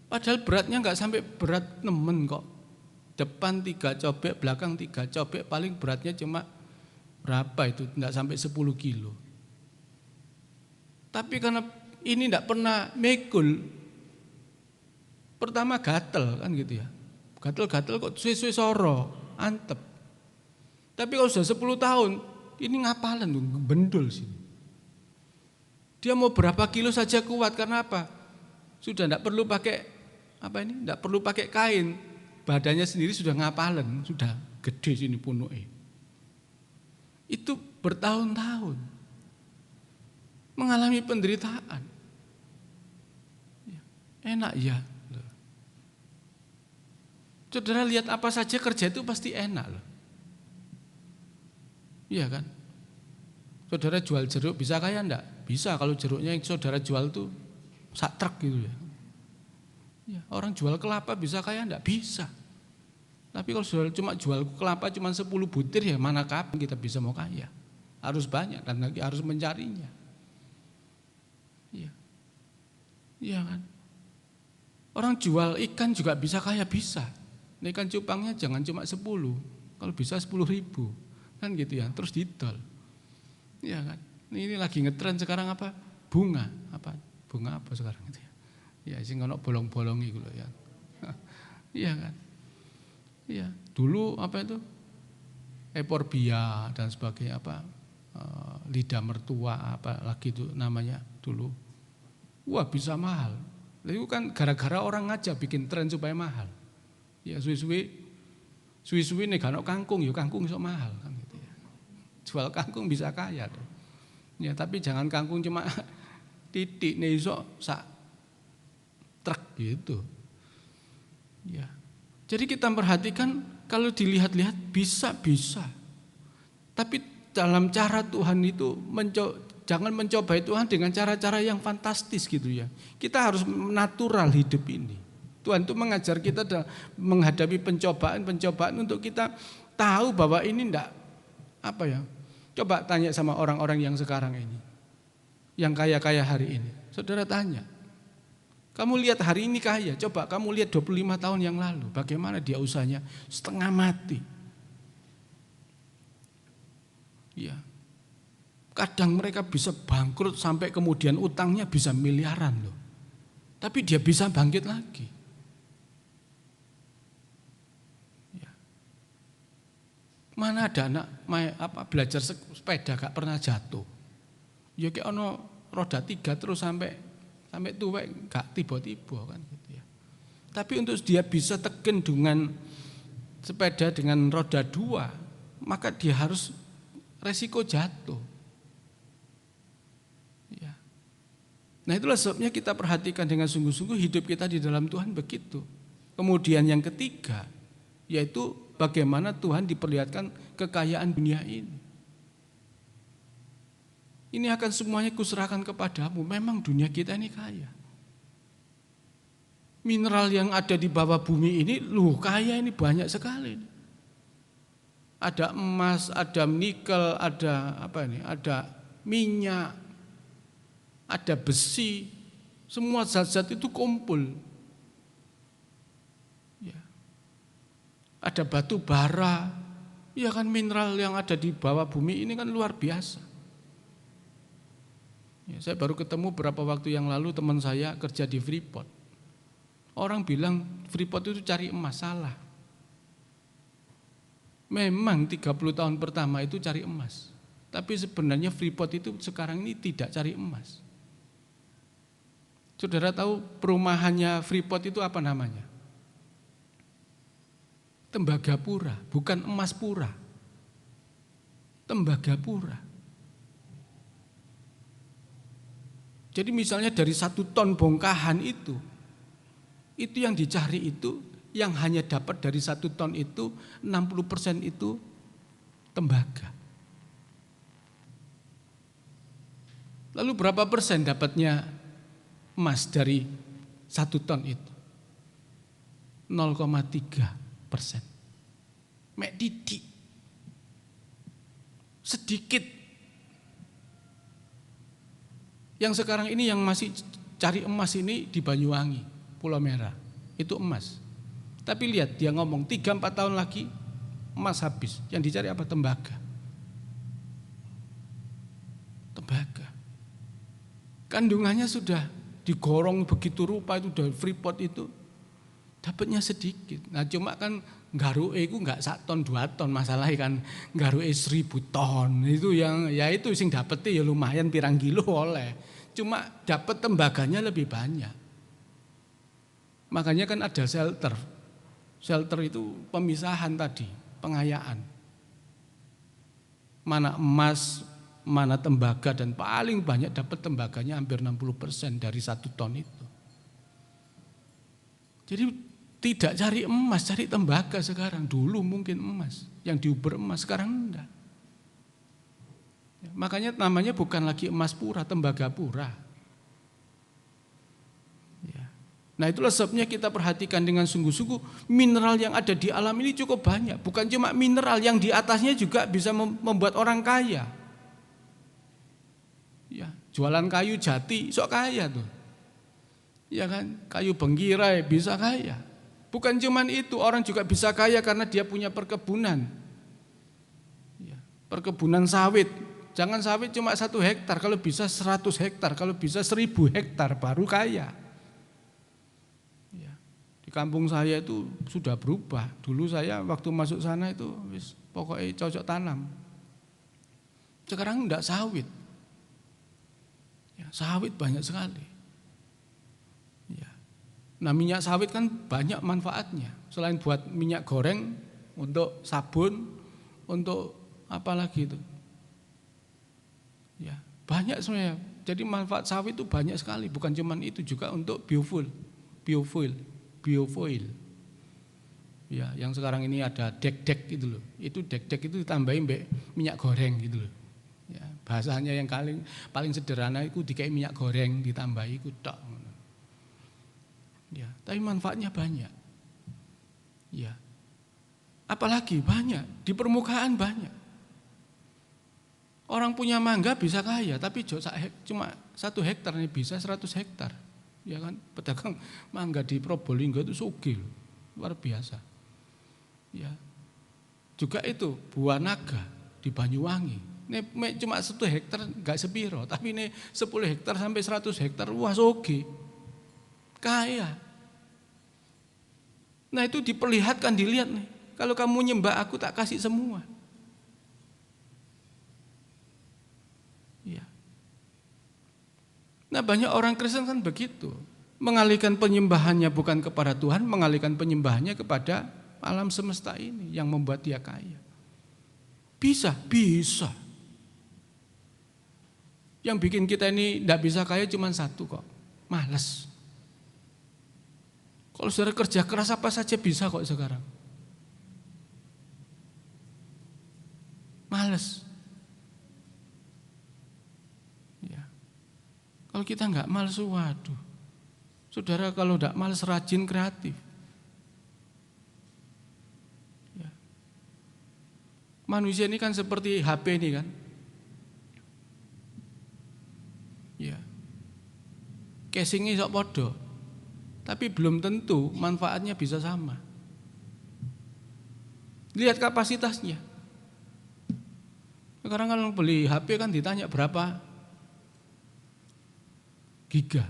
Padahal beratnya enggak sampai berat nemen kok. Depan 3 cobek, belakang 3 cobek, paling beratnya cuma berapa itu, tidak sampai 10 kilo. Tapi karena ini tidak pernah mikul, pertama gatel kan gitu ya. Gatel-gatel kok suwe-suwe soro, antep. Tapi kalau sudah 10 tahun, ini ngapalan tuh, bendul sih. Dia mau berapa kilo saja kuat, karena apa? Sudah tidak perlu pakai tidak perlu pakai kain. Badannya sendiri sudah ngapalen, sudah gede sini punuke. Itu bertahun-tahun mengalami penderitaan. Enak ya. Saudara lihat apa saja kerja itu pasti enak loh. Iya kan? Saudara jual jeruk bisa kaya enggak? Bisa kalau jeruknya yang saudara jual tuh sak truk gitu ya. Ya, orang jual kelapa bisa kaya enggak? Bisa. Tapi kalau cuma jual kelapa cuma 10 butir ya mana kapan kita bisa mau kaya? Harus banyak dan lagi harus mencarinya. Iya. Iya kan? Orang jual ikan juga bisa kaya, bisa. Ikan cupangnya jangan cuma 10, kalau bisa 10.000. Kan gitu ya, terus didol. Iya kan? Ini lagi ngetren sekarang apa? Bunga apa sekarang itu ya? Ya sing ono bolong-bolong iku lho ya. Iya kan? Iya, dulu apa itu? Eporbia dan sebagainya lidah mertua apa lagi itu namanya dulu. Wah, bisa mahal. Itu kan gara-gara orang ngajak bikin tren supaya mahal. Ya suwi-suwi nih kan kangkung, ya kangkung iso mahal kan gitu ya. Jual kangkung bisa kaya tuh. Ya tapi jangan kangkung cuma titik nih iso sak truk gitu. Ya. Jadi kita perhatikan kalau dilihat-lihat bisa. Tapi dalam cara Tuhan itu jangan mencobai Tuhan dengan cara-cara yang fantastis gitu ya. Kita harus natural hidup ini. Tuhan itu mengajar kita menghadapi pencobaan untuk kita tahu bahwa ini enggak apa ya. Coba tanya sama orang-orang yang sekarang ini. Yang kaya-kaya hari ini. Saudara tanya. Kamu lihat hari ini kaya, coba kamu lihat 25 tahun yang lalu. Bagaimana dia usahanya setengah mati. Ya. Kadang mereka bisa bangkrut sampai kemudian utangnya bisa miliaran loh. Tapi dia bisa bangkit lagi. Ya. Mana ada anak belajar sepeda gak pernah jatuh. Ya kayak ono roda 3 terus sampai tuwek gak tiba-tiba kan gitu ya. Tapi untuk dia bisa tegen dengan sepeda dengan roda 2, maka dia harus resiko jatuh. Ya. Nah itulah sebabnya kita perhatikan dengan sungguh-sungguh hidup kita di dalam Tuhan begitu. Kemudian yang ketiga, yaitu bagaimana Tuhan diperlihatkan kekayaan dunia ini. Ini akan semuanya kuserahkan kepadamu. Memang dunia kita ini kaya. Mineral yang ada di bawah bumi ini, kaya ini banyak sekali. Ada emas, ada nikel, ada ada minyak, ada besi. Semua zat-zat itu kumpul. Ya. Ada batu bara. Ya kan mineral yang ada di bawah bumi ini kan luar biasa. Ya, saya baru ketemu beberapa waktu yang lalu teman saya kerja di Freeport. Orang bilang Freeport itu cari emas, salah. Memang 30 tahun pertama itu cari emas. Tapi sebenarnya Freeport itu sekarang ini tidak cari emas. Saudara tahu perumahannya Freeport itu apa namanya? Tembagapura, bukan emas pura. Tembagapura. Jadi misalnya dari 1 ton bongkahan itu yang dicari itu, yang hanya dapat dari 1 ton itu 60% itu tembaga. Lalu berapa persen dapatnya emas dari 1 ton itu? 0,3%. Mek didik. Sedikit. Yang sekarang ini yang masih cari emas ini di Banyuwangi, Pulau Merah, itu emas. Tapi lihat dia ngomong 3-4 tahun lagi emas habis. Yang dicari apa? Tembaga. Tembaga. Kandungannya sudah digorong begitu rupa itu dari Freeport itu. Dapatnya sedikit. Nah cuma kan garuke itu enggak 1 ton 2 ton, masalahnya kan garuke 1000 ton. Itu yang ya itu sing dapetnya ya lumayan pirang kilo oleh. Cuma dapat tembaganya lebih banyak. Makanya kan ada shelter. Shelter itu pemisahan tadi, pengayaan. Mana emas, mana tembaga, dan paling banyak dapat tembaganya hampir 60% dari 1 ton itu. Jadi tidak cari emas, cari tembaga sekarang. Dulu mungkin emas, yang diuber emas, sekarang enggak. Makanya namanya bukan lagi emas pura, tembaga pura. Ya. Nah itulah sebabnya kita perhatikan dengan sungguh-sungguh mineral yang ada di alam ini cukup banyak. Bukan cuma mineral, yang di atasnya juga bisa membuat orang kaya. Ya, jualan kayu jati, sok kaya tuh. Ya kan, kayu bengkirai bisa kaya. Bukan cuma itu, orang juga bisa kaya karena dia punya perkebunan. Ya, perkebunan sawit. Jangan sawit cuma 1 hektar, kalau bisa 100 hektar, kalau bisa 1000 hektar baru kaya. Ya. Di kampung saya itu sudah berubah. Dulu saya waktu masuk sana itu pokoknya cocok tanam. Sekarang enggak sawit. Ya, sawit banyak sekali. Ya. Nah, minyak sawit kan banyak manfaatnya. Selain buat minyak goreng, untuk sabun, untuk apa lagi itu? Ya, banyak sebenarnya. Jadi manfaat sawit itu banyak sekali, bukan cuma itu, juga untuk biofuel. Ya, yang sekarang ini ada dek-dek gitu loh. Itu dek-dek itu ditambahin minyak goreng gitu loh. Ya, bahasanya yang paling sederhana itu dikai minyak goreng ditambahi itu tok. Ya, tapi manfaatnya banyak. Ya. Apalagi banyak, di permukaan banyak. Orang punya mangga bisa kaya, tapi cuma 1 hektar ini bisa 100 hektar. Ya kan, pedagang mangga di Probolinggo itu sugih, luar biasa. Ya. Juga itu buah naga di Banyuwangi. Ini cuma 1 hektar enggak sepiro, tapi ini 10 hektar sampai 100 hektar, wah sugih. Kaya. Nah, itu diperlihatkan, dilihat nih. Kalau kamu nyembah aku tak kasih semua. Ya. Nah, banyak orang Kristen kan begitu. Mengalihkan penyembahannya bukan kepada Tuhan, mengalihkan penyembahannya kepada alam semesta ini yang membuat dia kaya. Bisa. Yang bikin kita ini tidak bisa kaya cuma satu kok, malas. Kalau saudara kerja keras apa saja bisa kok sekarang. Malas. Ya. Kalau kita nggak malas, waduh. Saudara kalau nggak malas, rajin, kreatif. Ya. Manusia ini kan seperti HP ini kan. Ya. Casingnya sok podo. Tapi belum tentu manfaatnya bisa sama. Lihat kapasitasnya. Sekarang kalau beli HP kan ditanya berapa giga.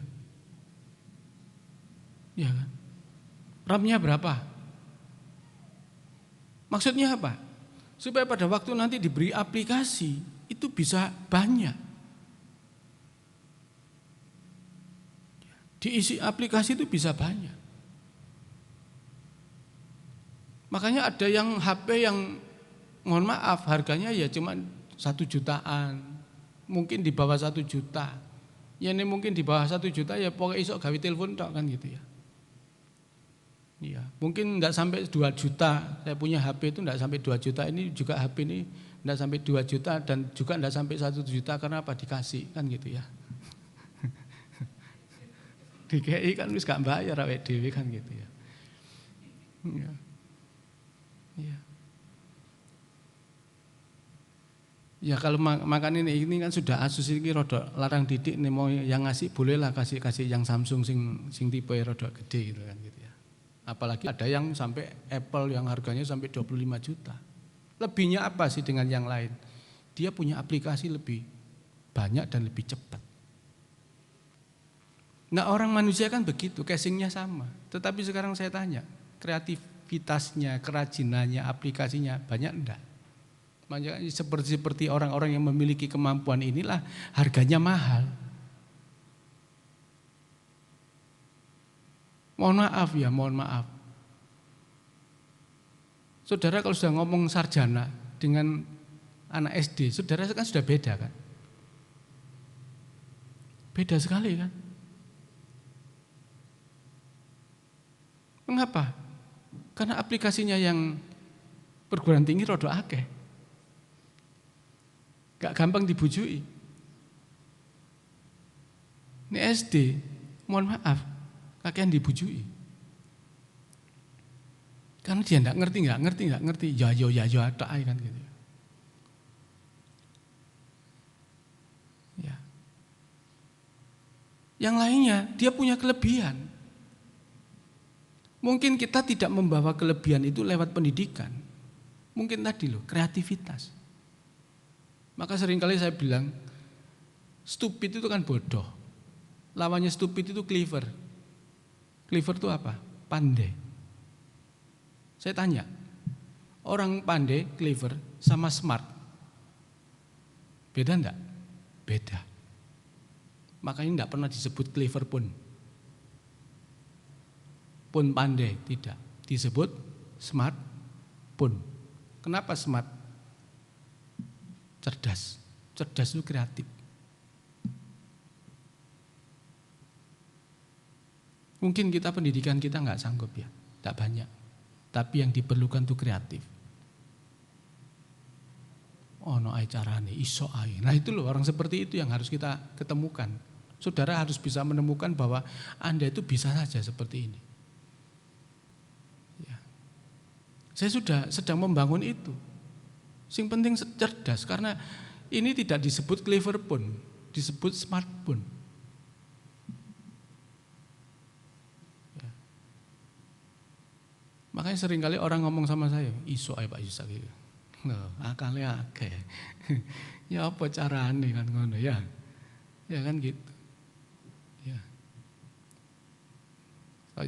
Ya kan? RAM-nya berapa? Maksudnya apa? Supaya pada waktu nanti diberi aplikasi itu bisa banyak. Diisi aplikasi itu bisa banyak. Makanya ada yang HP yang mohon maaf harganya ya cuma 1 jutaan, mungkin di bawah 1 juta. Ya ini mungkin di bawah 1 juta ya pokoknya isok gawe telepon tok kan gitu ya. Iya, mungkin enggak sampai 2 juta. Saya punya HP itu enggak sampai 2 juta. Ini juga HP ini enggak sampai 2 juta dan juga enggak sampai 1 juta karena apa dikasih kan gitu ya. DKI kan wis gak bayar awake dhewe kan gitu ya. Iya. Iya. Ya kalau makan ini kan sudah Asus ini rada larang didik nih, mau yang ngasih bolehlah kasih yang Samsung sing tipe rada gede gitu kan gitu ya. Apalagi ada yang sampai Apple yang harganya sampai 25 juta. Lebihnya apa sih dengan yang lain? Dia punya aplikasi lebih banyak dan lebih cepat. Nah, orang manusia kan begitu, casingnya sama. Tetapi sekarang saya tanya, kreativitasnya, kerajinannya, aplikasinya banyak enggak? Makanya seperti orang-orang yang memiliki kemampuan inilah harganya mahal. Mohon maaf. Saudara kalau sudah ngomong sarjana dengan anak SD, saudara kan sudah beda kan? Beda sekali kan? Mengapa? Karena aplikasinya yang perguruan tinggi rada akeh. Gak gampang dibujui. Ini SD, mohon maaf, kakean dibujui. Karena dia enggak ngerti. Ya tak kan gitu. Ya. Yang lainnya dia punya kelebihan. Mungkin kita tidak membawa kelebihan itu lewat pendidikan. Mungkin tadi loh, kreativitas. Maka seringkali saya bilang, stupid itu kan bodoh. Lawannya stupid itu clever. Clever itu apa? Pandai. Saya tanya, orang pandai, clever, sama smart, beda enggak? Beda. Makanya enggak pernah disebut clever pun. pun pandai, tidak. Disebut smartphone. Kenapa smart? Cerdas. Cerdas itu kreatif. Mungkin kita pendidikan kita nggak sanggup ya, tak banyak. Tapi yang diperlukan itu kreatif. Ono ae carane, iso ae. Nah itu loh, orang seperti itu yang harus kita ketemukan. Saudara harus bisa menemukan bahwa Anda itu bisa saja seperti ini. Ya. Saya sudah sedang membangun itu. Yang penting cerdas, karena ini tidak disebut clever phone, disebut smartphone. Ya. Makanya seringkali orang ngomong sama saya, iso ae Pak Yusak gitu. Loh, akalnya akeh. Ya apa carane kan ngono ya. Ya kan gitu. Ya.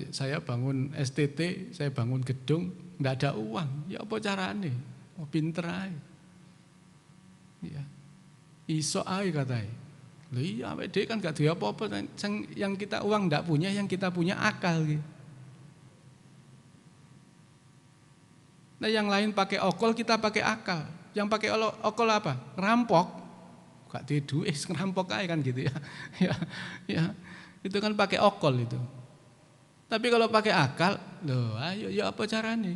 Saya bangun STT, saya bangun gedung, enggak ada uang. Ya apa carane? Oh, pinter ae. Ya. Iso ae katanya. Lho iya awake dhewe kan gak duwe apa-apa, yang kita uang enggak punya, yang kita punya akal gitu. Nah yang lain pakai okol, kita pakai akal. Yang pakai okol apa? Ngerampok. Gak duwe duit, ngerampok aja kan gitu ya. Ya. Itu kan pakai okol itu. Tapi kalau pakai akal, loh ayo ya apa caranya?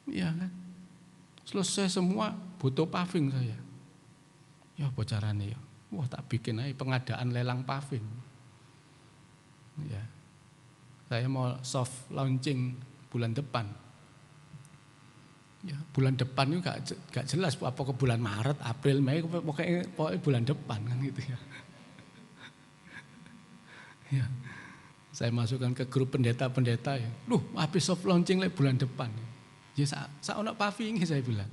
Iya kan? Selesai semua butuh paving saya. Ya apa caranya ya? Wah tak bikin aja pengadaan lelang paving. Ya. Saya mau soft launching bulan depan. Ya, bulan depan itu gak jelas apa ke bulan Maret, April, Mei, pokoknya bulan depan kan gitu ya. Ya. Saya masukkan ke grup pendeta-pendeta ya. Loh, habis soft launching lagi bulan depan. Ya saya ono paving saya bilang.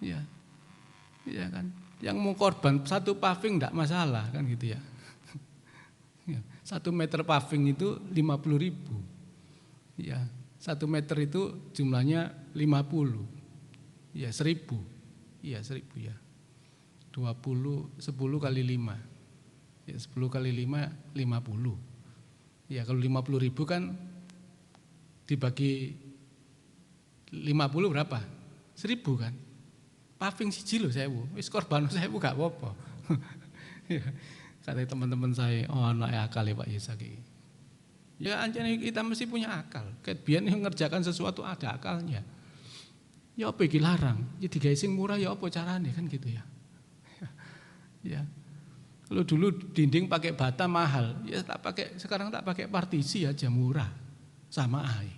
Ya. Iya kan. Yang mau korban satu paving enggak masalah kan gitu ya. 1 meter paving itu 50.000. Ya. 1 meter itu jumlahnya 50. Ya 1.000. Iya 1.000 ya. 10 kali 5. Ya 10 kali 5 50. Ya kalau 50.000 kan dibagi 50 berapa? 1.000 kan. Paving siji lho 1.000. Wis korban 1.000 gak apa-apa. Ya, kata teman-teman saya, oh anak akal ya Pak Yesak iki. Ya anjane kita mesti punya akal. Kayak biyen yang ngerjakan sesuatu ada akalnya. Ya apa iki larang? Ya digawe sing murah ya apa carane kan gitu ya. Ya. Kalau dulu dinding pakai bata mahal, ya tak pakai, sekarang tak pakai partisi aja murah. Sama aja.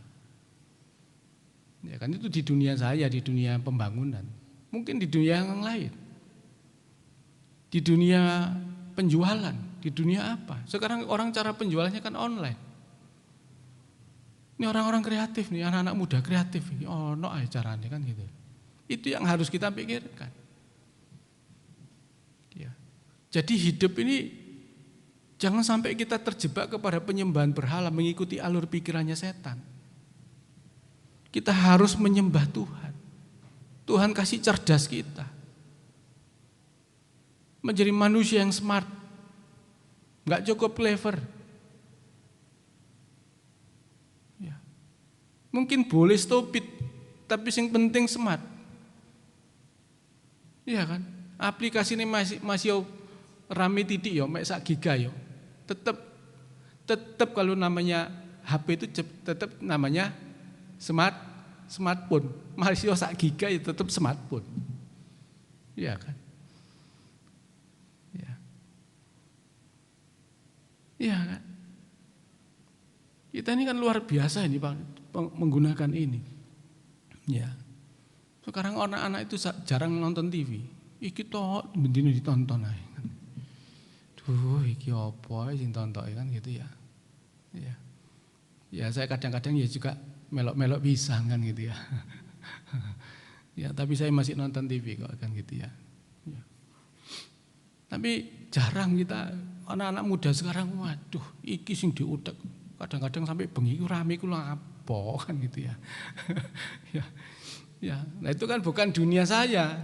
Ya kan itu di dunia saya, di dunia pembangunan. Mungkin di dunia yang lain. Di dunia penjualan, di dunia apa? Sekarang orang cara penjualannya kan online. Ini orang-orang kreatif nih, anak-anak muda kreatif ini. Oh, no aja caranya kan gitu. Itu yang harus kita pikirkan. Ya. Jadi hidup ini jangan sampai kita terjebak kepada penyembahan berhala, mengikuti alur pikirannya setan. Kita harus menyembah Tuhan. Tuhan kasih cerdas kita. Menjadi manusia yang smart. Enggak cukup clever. Ya. Mungkin boleh stupid, tapi yang penting smart. Iya kan? Aplikasi ini masih rame titik yo, mek sak giga yo. Tetap kalau namanya HP itu tetap namanya smartphone. Masih sak giga ya tetap smartphone. Iya kan? Ya. Iya kan? Kita ini kan luar biasa ini Pak menggunakan ini. Ya. Sekarang anak-anak itu jarang nonton TV. Iki tok bendino ditonton ae. Duh, iki apa sing tonton kan gitu ya. Ya. Ya saya kadang-kadang ya juga melok-melok pisang kan gitu ya. Ya, tapi saya masih nonton TV kok kan gitu ya. Ya. Tapi jarang kita anak-anak muda sekarang, waduh, iki sing diutek. Kadang-kadang sampai bengi ku rame ku apa kan gitu ya. Ya. Ya, nah itu kan bukan dunia saya.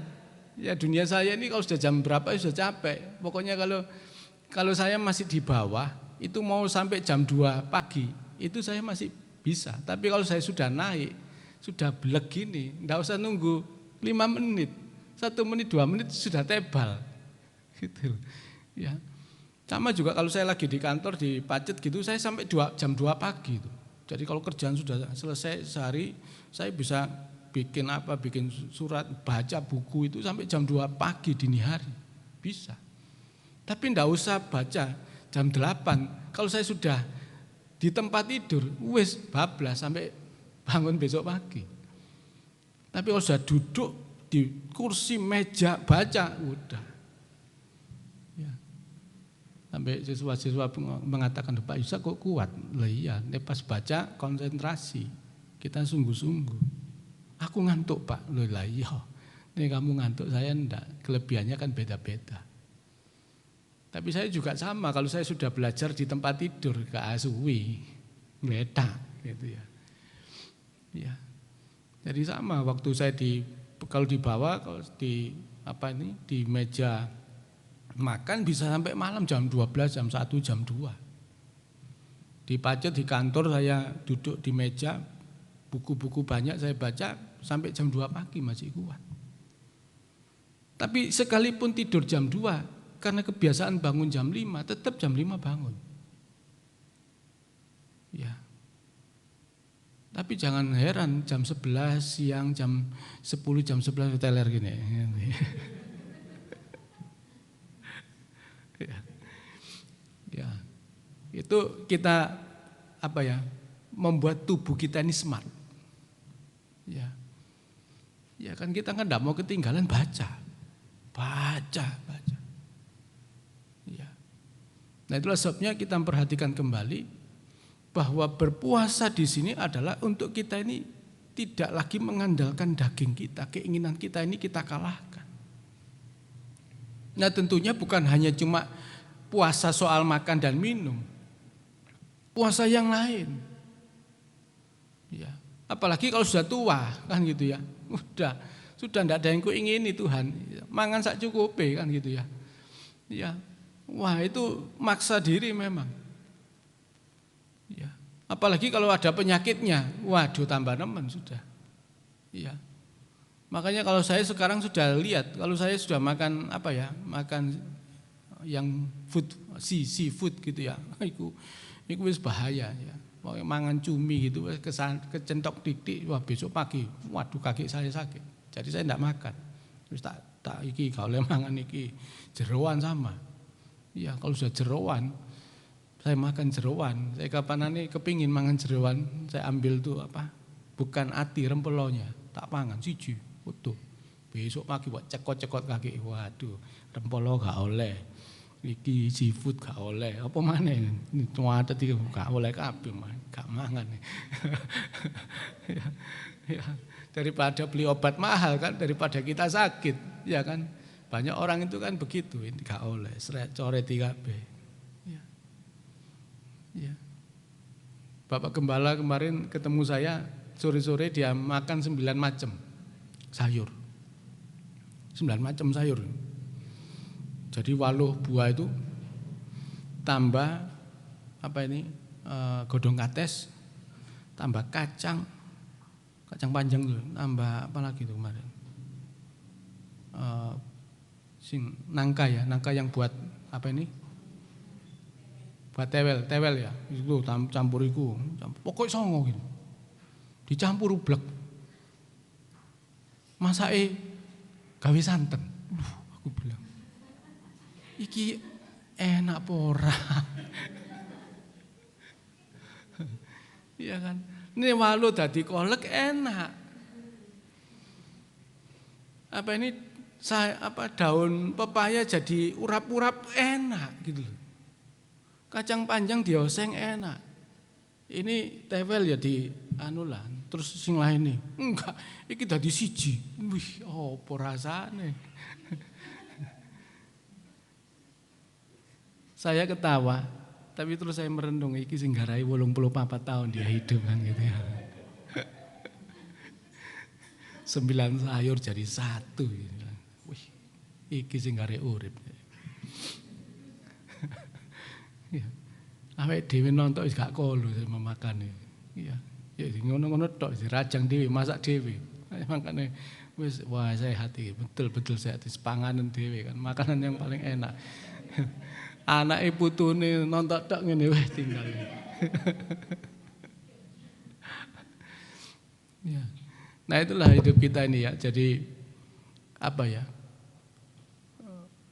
Ya dunia saya ini kalau sudah jam berapa sudah capek. Pokoknya kalau saya masih di bawah, itu mau sampai jam 2 pagi, itu saya masih bisa. Tapi kalau saya sudah naik, sudah beleg gini, enggak usah nunggu 5 menit, 1 menit, 2 menit sudah tebal. Gitu. Ya. Sama juga kalau saya lagi di kantor di Pacet gitu, saya sampai jam 2 pagi itu. Jadi kalau kerjaan sudah selesai sehari, saya bisa bikin surat, baca buku itu sampai jam 2 pagi dini hari. Bisa. Tapi enggak usah baca jam 8. Kalau saya sudah di tempat tidur, wis bablas sampai bangun besok pagi. Tapi kalau sudah duduk di kursi meja baca, udah. Ya. Sampai siswa-siswa mengatakan, Pak Yusak kok kuat? Lah iya, pas baca konsentrasi, kita sungguh-sungguh. Aku ngantuk Pak, lah iya. Ini kamu ngantuk, saya enggak. Kelebihannya kan beda-beda. Tapi saya juga sama, kalau saya sudah belajar di tempat tidur ke Asui, beda gitu ya. Ya. Jadi sama waktu saya kalau dibawa kalau di meja makan bisa sampai malam jam 12, jam 1, jam 2. Di Pacet di kantor saya duduk di meja, buku-buku banyak saya baca sampai jam 2 pagi masih kuat. Tapi sekalipun tidur jam 2 karena kebiasaan bangun jam 5, tetap jam 5 bangun. Ya. Tapi jangan heran jam 11 siang, jam 10, jam 11 teler gini. Ya. Itu kita membuat tubuh kita ini smart. Ya. Ya kan kita kan enggak mau ketinggalan baca. Ya. Nah itulah sebabnya kita memperhatikan kembali bahwa berpuasa di sini adalah untuk kita ini tidak lagi mengandalkan daging kita, keinginan kita ini kita kalahkan. Nah tentunya bukan hanya cuma puasa soal makan dan minum, puasa yang lain. Ya, apalagi kalau sudah tua kan gitu ya, sudah tidak ada yang kuingini Tuhan, mangan sak cukupe kan gitu ya. Ya, wah itu maksa diri memang. Ya, apalagi kalau ada penyakitnya, waduh tambah nemen sudah. Ya, makanya kalau saya sekarang sudah lihat, kalau saya sudah makan makan yang seafood gitu ya, itu wis bahaya ya. Mangan cumi gitu, kecentok titik, wah besok pagi, waduh kaki saya sakit. Jadi saya tidak makan. Terus tak iki gak oleh mangan iki. Jeroan sama. Ya kalau sudah jeroan, saya makan jeroan. Saya kapanane kepingin mangan jeroan, saya ambil tuh bukan ati rempelonya, tak pangan siji, utuh. Besok pagi buat cekot-cekot kaki, waduh, rempelo gak oleh. Iki seafood gak oleh. Apa maneh? Tuwatet iki gak oleh kabeh, gak mangan. Ya. Daripada beli obat mahal kan, daripada kita sakit, ya kan. Banyak orang itu kan begitu, ini gak oleh, coret kabeh. Ya. Ya. Bapak Gembala kemarin ketemu saya, sore-sore dia makan 9 macam sayur. 9 macam sayur. Jadi waluh buah itu tambah godong kates, tambah kacang panjang tuh, tambah apa lagi tuh kemarin? Nangka yang buat buat tewel ya, itu campur iku, pokoknya songo gitu, dicampur ublek, masake gawe santen, aku bilang, iki enak pora, iya kan? Ini walu dadi kolek enak. Daun pepaya jadi urap-urap enak gitu loh. Kacang panjang dioseng enak. Ini tewel ya di anulan, terus sing lain nih. Enggak, iki dadi siji. Wih, apa rasane? Saya ketawa, tapi terus saya merenung iki sing garai 84 tahun dia hidup kan gitu ya. 9 sayur jadi 1 gitu. Wih, iki sing garai urip. Ya. Awake dhewe nonton wis gak kolu sama makan. Iya. Ya ngono-ngono tok dirajang dhewe, masak dhewe. Makane wis wah sehat iki, betul-betul sehat. Panganan dhewe kan, makanan yang paling enak. Anake putune nonton tok ngene wis tinggal. Ya. Nah itulah hidup kita ini ya. Jadi apa ya?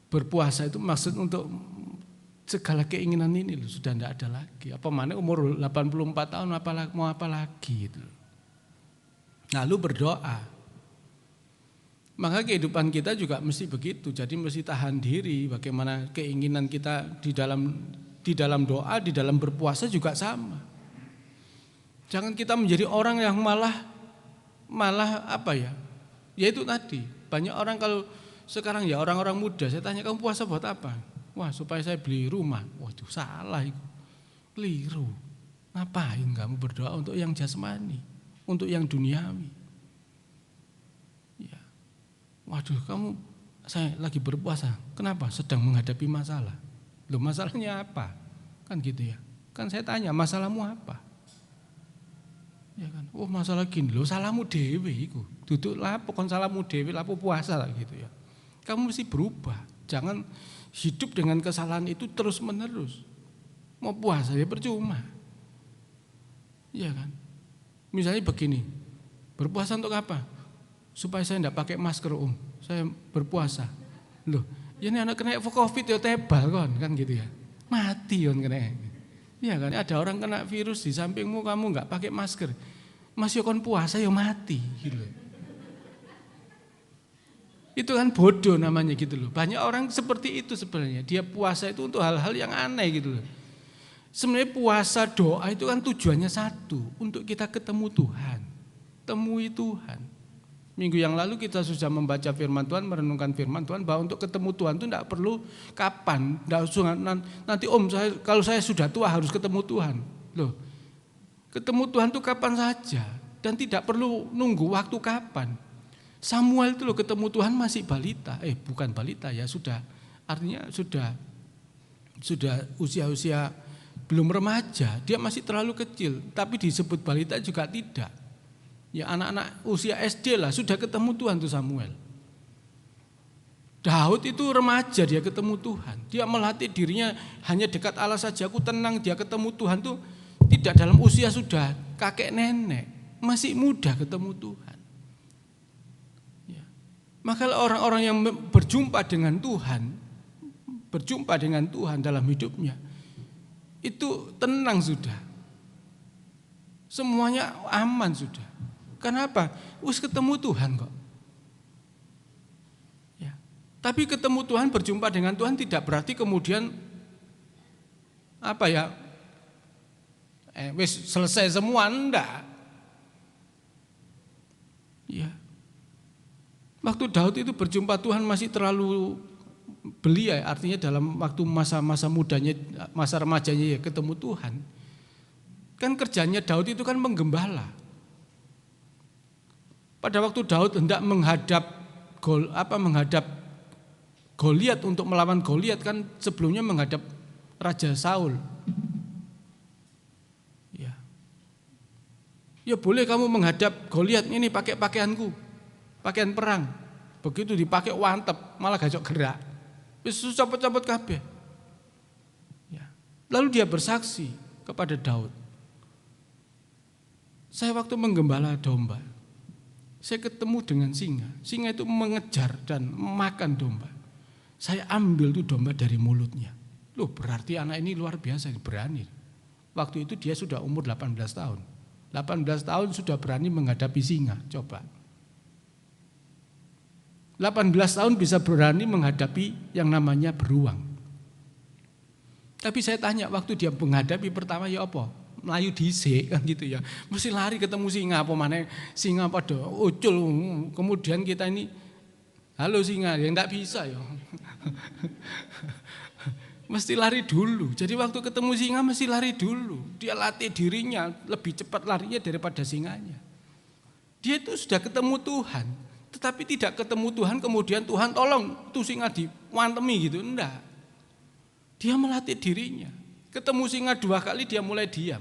Berpuasa itu maksud untuk segala keinginan ini loh, sudah tidak ada lagi. Apa mana umur 84 tahun mau apa lagi gitu. Lalu berdoa. Maka kehidupan kita juga mesti begitu. Jadi mesti tahan diri. Bagaimana keinginan kita di dalam doa, di dalam berpuasa juga sama. Jangan kita menjadi orang yang malah apa ya? Ya itu tadi. Banyak orang kalau sekarang ya orang-orang muda, saya tanya kamu puasa buat apa? Wah supaya saya beli rumah. Waduh salah itu. Keliru. Ngapain kamu berdoa untuk yang jasmani, untuk yang duniawi? Ya. Waduh saya lagi berpuasa. Kenapa? Sedang menghadapi masalah. Loh masalahnya apa? Kan gitu ya. Kan saya tanya masalahmu apa? Ya kan. Oh masalah gini. Loh salahmu dewe iku. Duduk lapo kon salahmu dewe lapo puasa lah gitu ya. Kamu mesti berubah. Jangan hidup dengan kesalahan itu terus menerus. Mau puasa ya percuma. Iya kan. Misalnya begini. Berpuasa untuk apa? Supaya saya tidak pakai masker Saya berpuasa. Loh, ya ini anak kena COVID ya tebal kan gitu ya. Mati kan kena. Iya kan. Ada orang kena virus di sampingmu kamu nggak pakai masker. Masih kon puasa ya mati gitu. Itu kan bodoh namanya gitu loh. Banyak orang seperti itu sebenarnya. Dia puasa itu untuk hal-hal yang aneh gitu loh. Sebenarnya puasa doa itu kan tujuannya satu. Untuk kita ketemu Tuhan. Temui Tuhan. Minggu yang lalu kita sudah membaca firman Tuhan, merenungkan firman Tuhan. Bahwa untuk ketemu Tuhan itu tidak perlu kapan. Nanti kalau saya sudah tua harus ketemu Tuhan. Loh, ketemu Tuhan itu kapan saja. Dan tidak perlu nunggu waktu kapan. Samuel itu loh ketemu Tuhan masih balita, bukan balita ya sudah, artinya sudah usia belum remaja, dia masih terlalu kecil, tapi disebut balita juga tidak. Ya anak-anak usia SD lah sudah ketemu Tuhan tuh Samuel. Daud itu remaja dia ketemu Tuhan, dia melatih dirinya hanya dekat Allah saja, aku tenang dia ketemu Tuhan tuh tidak dalam usia sudah kakek nenek, masih muda ketemu Tuhan. Maka orang-orang yang berjumpa dengan Tuhan dalam hidupnya, itu tenang sudah. Semuanya aman sudah. Kenapa? Wis ketemu Tuhan kok. Ya. Tapi ketemu Tuhan, berjumpa dengan Tuhan tidak berarti kemudian apa ya? Wis selesai semua, enggak. Ya. Waktu Daud itu berjumpa Tuhan masih terlalu belia, artinya dalam waktu masa mudanya, masa remajanya ya ketemu Tuhan. Kan kerjanya Daud itu kan menggembala. Pada waktu Daud hendak menghadap Goliat untuk melawan Goliat kan sebelumnya menghadap Raja Saul. Ya boleh kamu menghadap Goliat ini pakai pakaianku. Pakaian perang, begitu dipakai wantep, malah gajok gerak. Wis copot-copot kabeh. Ya. Lalu dia bersaksi kepada Daud. Saya waktu menggembala domba, saya ketemu dengan singa. Singa itu mengejar dan memakan domba. Saya ambil tuh domba dari mulutnya. Loh berarti anak ini luar biasa, berani. Waktu itu dia sudah umur 18 tahun. 18 tahun sudah berani menghadapi singa, coba. 18 tahun bisa berani menghadapi yang namanya beruang. Tapi saya tanya waktu dia menghadapi pertama ya apa? Melayu dhisik kan gitu ya. Mesti lari ketemu singa apa maneh singa pada ucul. Kemudian kita ini halo singa ya enggak bisa ya. Mesti lari dulu. Jadi waktu ketemu singa mesti lari dulu. Dia latih dirinya lebih cepat larinya daripada singanya. Dia itu sudah ketemu Tuhan. Tetapi tidak ketemu Tuhan, kemudian Tuhan tolong tuh singa diwantemi gitu, enggak. Dia melatih dirinya. Ketemu singa 2 kali dia mulai diam.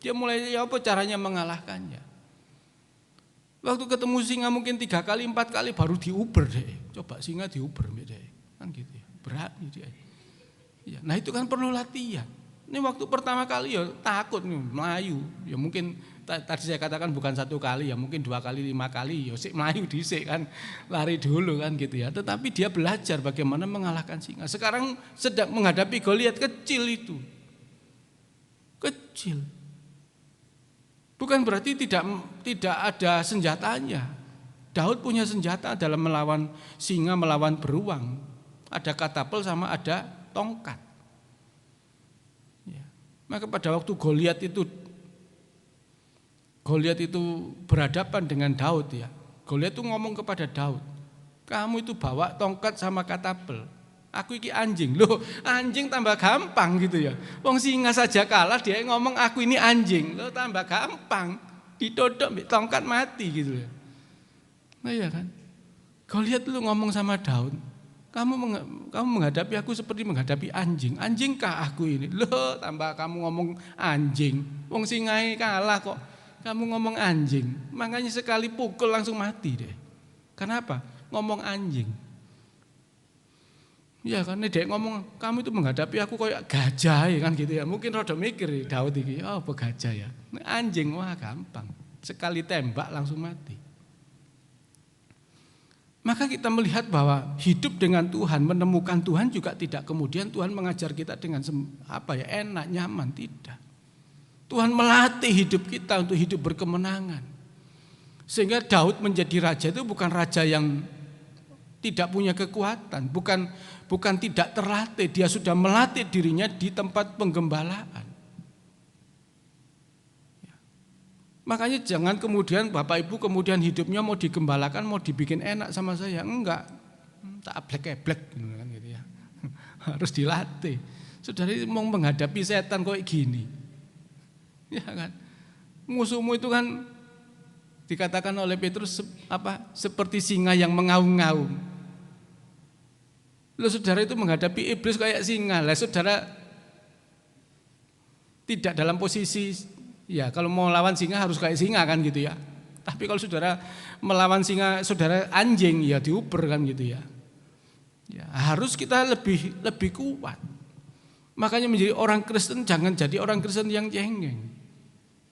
Dia mulai ya apa caranya mengalahkannya. Waktu ketemu singa mungkin 3 kali, 4 kali baru diuber deh. Coba singa diuber deh. Kan gitu ya. Berani dia. Ya, nah itu kan perlu latihan. Ini waktu pertama kali ya takut nih, melayu. Ya mungkin tadi saya katakan bukan 1 kali ya, mungkin 2 kali, 5 kali ya sik melayu dhisik kan, lari dulu kan gitu ya. Tetapi dia belajar bagaimana mengalahkan singa. Sekarang sedang menghadapi Goliat kecil itu. Kecil. Bukan berarti tidak ada senjatanya. Daud punya senjata dalam melawan singa, melawan beruang. Ada katapel sama ada tongkat. Ya. Maka pada waktu Goliat itu berhadapan dengan Daud ya. Goliat itu ngomong kepada Daud, kamu itu bawa tongkat sama katapel. Aku iki anjing. Loh, anjing tambah gampang gitu ya. Wong singa saja kalah, dia ngomong aku ini anjing. Loh, tambah gampang. Ditodok tongkat mati gitu ya. Nah iya kan. Goliat lu ngomong sama Daud, kamu menghadapi aku seperti menghadapi anjing. Anjingkah aku ini? Loh, tambah kamu ngomong anjing. Wong singai kalah kok. Kamu ngomong anjing. Makanya sekali pukul langsung mati deh. Kenapa? Ngomong anjing. Ya kan dia ngomong kamu itu menghadapi aku kayak gajah ya kan gitu ya. Mungkin rada mikir Daud iki, oh apa gajah ya. Anjing wah gampang. Sekali tembak langsung mati. Maka kita melihat bahwa hidup dengan Tuhan, menemukan Tuhan juga tidak kemudian Tuhan mengajar kita dengan enak, nyaman, tidak. Tuhan melatih hidup kita untuk hidup berkemenangan. Sehingga Daud menjadi raja itu bukan raja yang tidak punya kekuatan, bukan tidak terlatih, dia sudah melatih dirinya di tempat penggembalaan. Ya. Makanya jangan kemudian Bapak Ibu kemudian hidupnya mau digembalakan, mau dibikin enak sama saya, enggak, tak ablek-eblek kan gitu ya. Harus dilatih. Saudara mau menghadapi setan kayak gini, ya kan? Musuhmu itu kan dikatakan oleh Petrus seperti singa yang mengaum-ngaum. Lo saudara itu menghadapi iblis kayak singa. Lah saudara tidak dalam posisi ya kalau mau lawan singa harus kayak singa kan gitu ya. Tapi kalau saudara melawan singa saudara anjing ya diuber kan gitu ya. Ya harus kita lebih kuat. Makanya menjadi orang Kristen jangan jadi orang Kristen yang cengeng.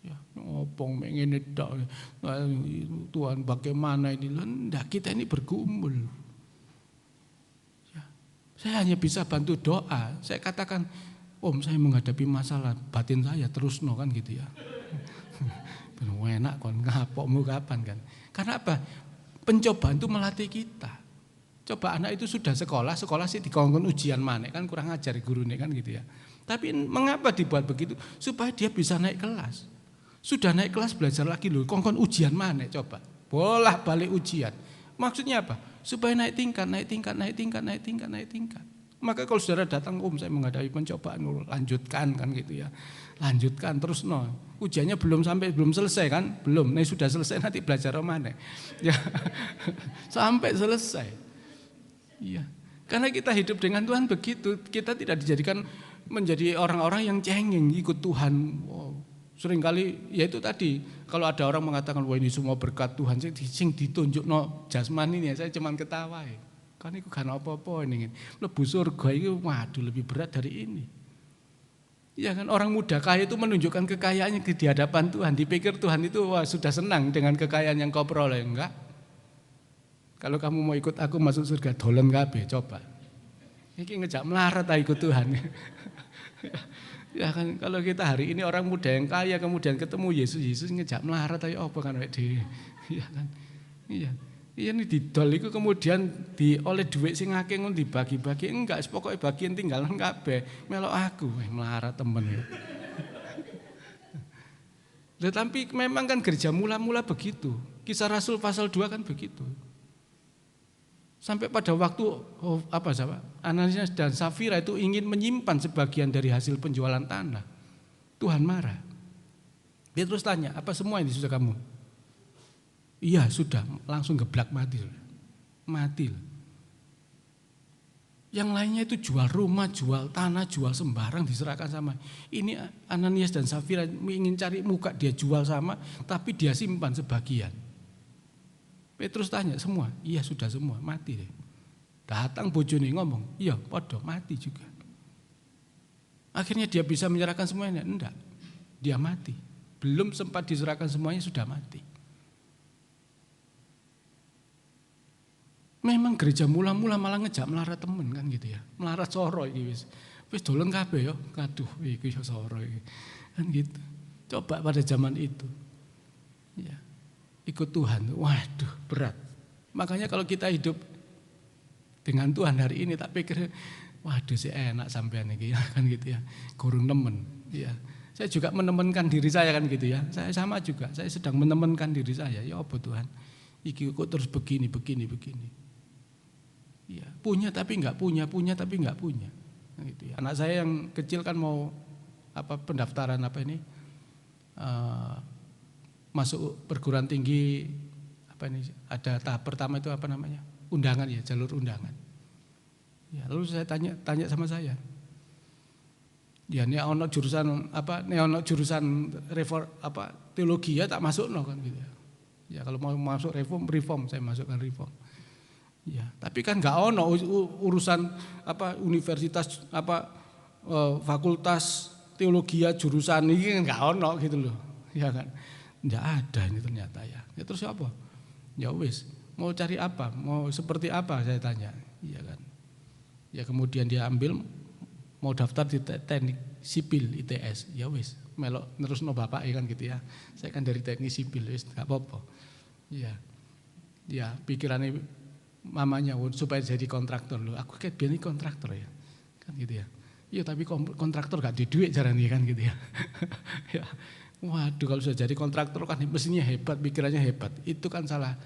Ya, ngopong ngene tok. Tuhan bagaimana ini? Enggak, kita ini bergumul. Saya hanya bisa bantu doa. Saya katakan, Om saya menghadapi masalah batin saya terus no kan gitu ya. Enak kon ngapokmu kapan kan? Karena apa? Pencobaan itu melatih kita. Coba anak itu sudah sekolah sih dikongkon ujian mana kan kurang ajar gurunya kan gitu ya. Tapi mengapa dibuat begitu? Supaya dia bisa naik kelas. Sudah naik kelas belajar lagi loh, kongkon ujian mana coba? Bolak balik ujian. Maksudnya apa? Supaya naik tingkat. Maka kalau saudara datang, saya menghadapi pencobaan, lanjutkan kan gitu ya. Lanjutkan terus no. Ujiannya belum selesai kan? Belum. Nah sudah selesai nanti belajar mana? Ya. Sampai selesai. Iya. Karena kita hidup dengan Tuhan begitu, kita tidak dijadikan menjadi orang-orang yang cengeng ikut Tuhan. Wow. Seringkali ya itu tadi kalau ada orang mengatakan wah ini semua berkat Tuhan sing ditunjuk no jasmani ini ya saya cuman ketawa ya. Kan itu kan apa-apa ini lebu surga itu waduh lebih berat dari ini. Ya kan orang muda kaya itu menunjukkan kekayaannya di hadapan Tuhan, dipikir Tuhan itu wah sudah senang dengan kekayaan yang kau peroleh. Enggak. Kalau kamu mau ikut aku masuk surga dolen kabeh coba. Iki ngejak melarat ikut Tuhan. Ya kan kalau kita hari ini orang muda yang kaya kemudian ketemu Yesus ngejak melarat ayo apa kan wek dhewe. Iya kan. Iya. Iya ini didol iku kemudian oleh duit sing akeh ngono dibagi-bagi enggak pokoke bagian tinggalan kabeh melok aku melarat temen. Tetapi memang kan gereja mula-mula begitu. Kisah Rasul pasal 2 kan begitu. Sampai pada waktu Ananias dan Safira itu ingin menyimpan sebagian dari hasil penjualan tanah. Tuhan marah. Dia terus tanya, apa semua ini sudah kamu? Iya sudah, langsung geblak mati. Mati. Yang lainnya itu jual rumah, jual tanah, jual sembarang diserahkan sama. Ini Ananias dan Safira ingin cari muka, dia jual sama, tapi dia simpan sebagian. Petrus tanya semua, iya sudah semua, mati deh. Datang bojone ngomong, iya podo mati juga. Akhirnya dia bisa menyerahkan semuanya, enggak, dia mati. Belum sempat diserahkan semuanya sudah mati. Memang gereja mula-mula malah ngejak melarat temen kan gitu ya. Melarat soro iki wis dolen kabeh ya. Aduh iki ya soro iki. Kan gitu. Coba pada zaman itu. Ya. Ikut Tuhan. Waduh, berat. Makanya kalau kita hidup dengan Tuhan hari ini tak pikir waduh sih enak sampean iki kan gitu ya. Gurung nemen. Ya. Saya juga menemenkan diri saya kan gitu ya. Saya sama juga. Saya sedang menemenkan diri saya. Ya apa Tuhan? Iki kok terus begini. Ya, punya tapi enggak punya tapi enggak punya. Gitu ya. Anak saya yang kecil kan mau pendaftaran masuk perguruan tinggi ada tahap pertama itu undangan ya, jalur undangan. Ya, lalu saya tanya sama saya. Ya ini ono jurusan teologi ya tak masuk no kan gitu ya. Ya kalau mau masuk reform saya masukkan reform. Ya, tapi kan nggak ono urusan universitas fakultas teologi jurusan ini kan nggak ono gitu loh, ya kan? Nggak ada ini ternyata ya. Ya terus apa? Ya wis, mau cari apa? Mau seperti apa? Saya tanya, iya kan? Ya kemudian dia ambil mau daftar di teknik sipil ITS, ya wis, melok terus no bapak kan gitu ya. Saya kan dari teknik sipil, wis nggak apa-apa. Ya pikirannya mamanya supaya jadi kontraktor loh. Aku kayak biar ini kontraktor ya, kan gitu ya. Iya tapi kontraktor gak ada duit caranya kan gitu ya. Ya. Waduh kalau sudah jadi kontraktor kan mestinya hebat, pikirannya hebat. Itu kan salah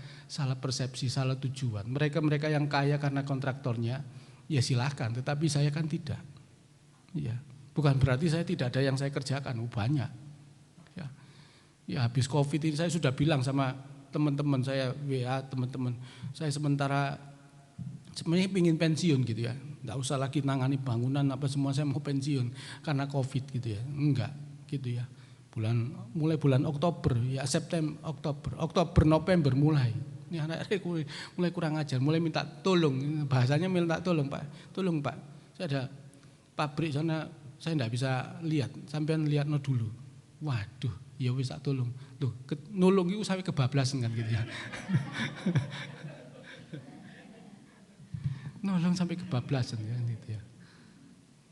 persepsi, salah tujuan. Mereka yang kaya karena kontraktornya, ya silahkan. Tetapi saya kan tidak. Ya, bukan berarti saya tidak ada yang saya kerjakan, banyak. Ya habis COVID ini saya sudah bilang sama teman-teman saya WA teman-teman saya sementara sebenarnya ingin pensiun gitu ya, nggak usah lagi nangani bangunan apa semua, saya mau pensiun karena COVID gitu ya, enggak gitu ya. Mulai bulan Oktober ya, Oktober November mulai ini anak mulai kurang ajar, mulai minta tolong, bahasanya minta tolong Pak, saya ada pabrik sana saya nggak bisa lihat, sampean lihat no dulu. Waduh ya wis tak tolong. Tuh, nolong itu sampai kebablasan kan gitu ya. Nolong sampai kebablasan kan gitu ya.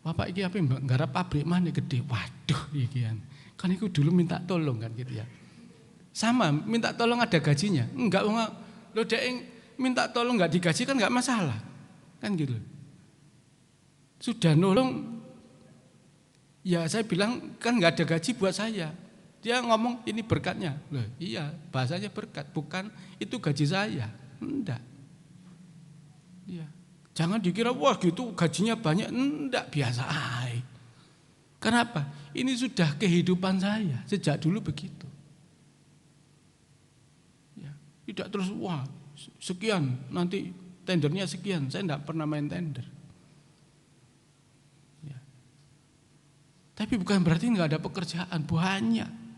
Bapak iki apa nggarap pabrik mana gede. Waduh iki kan iku dulu minta tolong kan gitu ya. Sama minta tolong ada gajinya. Enggak lo dek minta tolong enggak digaji kan enggak masalah. Kan gitu. Sudah nolong ya saya bilang kan enggak ada gaji buat saya. Dia ngomong ini berkatnya. Loh, iya, bahasanya berkat, bukan itu gaji saya. Enggak. Iya. Jangan dikira wah gitu gajinya banyak, enggak, biasa aja. Kenapa? Ini sudah kehidupan saya, sejak dulu begitu. Ya, tidak terus wah sekian, nanti tendernya sekian, saya enggak pernah main tender. Ya. Tapi bukan berarti enggak ada pekerjaan, banyak.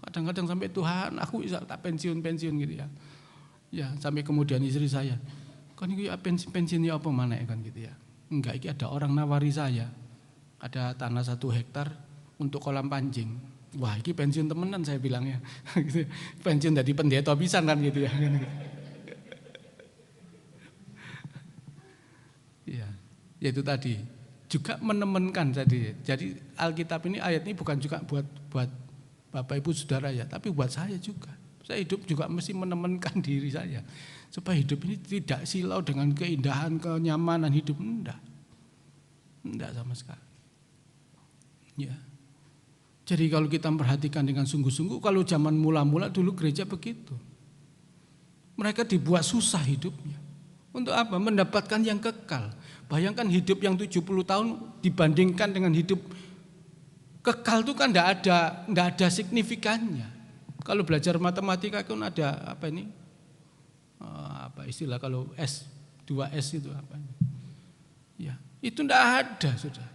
Kadang-kadang sampai Tuhan aku bisa tak pensiun gitu ya. Ya sampai kemudian istri saya, kan itu ya pensiunnya apa mana kan gitu ya. Enggak, ini ada orang nawari saya, ada tanah 1 hektar untuk kolam pancing. Wah ini pensiun temenan saya bilangnya. Pensiun dari pendeta pisan kan gitu ya. Ya, yaitu tadi juga menemenkan tadi. Jadi Alkitab ini ayat ini bukan juga buat Bapak Ibu Saudara ya, tapi buat saya juga. Saya hidup juga mesti menemenkan diri saya supaya hidup ini tidak silau dengan keindahan, kenyamanan hidup, enggak sama sekali. Ya. Jadi kalau kita memperhatikan dengan sungguh-sungguh, kalau zaman mula-mula dulu gereja begitu, mereka dibuat susah hidupnya. Untuk apa? Mendapatkan yang kekal. Bayangkan hidup yang 70 tahun dibandingkan dengan hidup kekal itu kan enggak ada signifikannya. Kalau belajar matematika kan ada istilah kalau S, 2S itu apa? Itu tidak ada, sudah.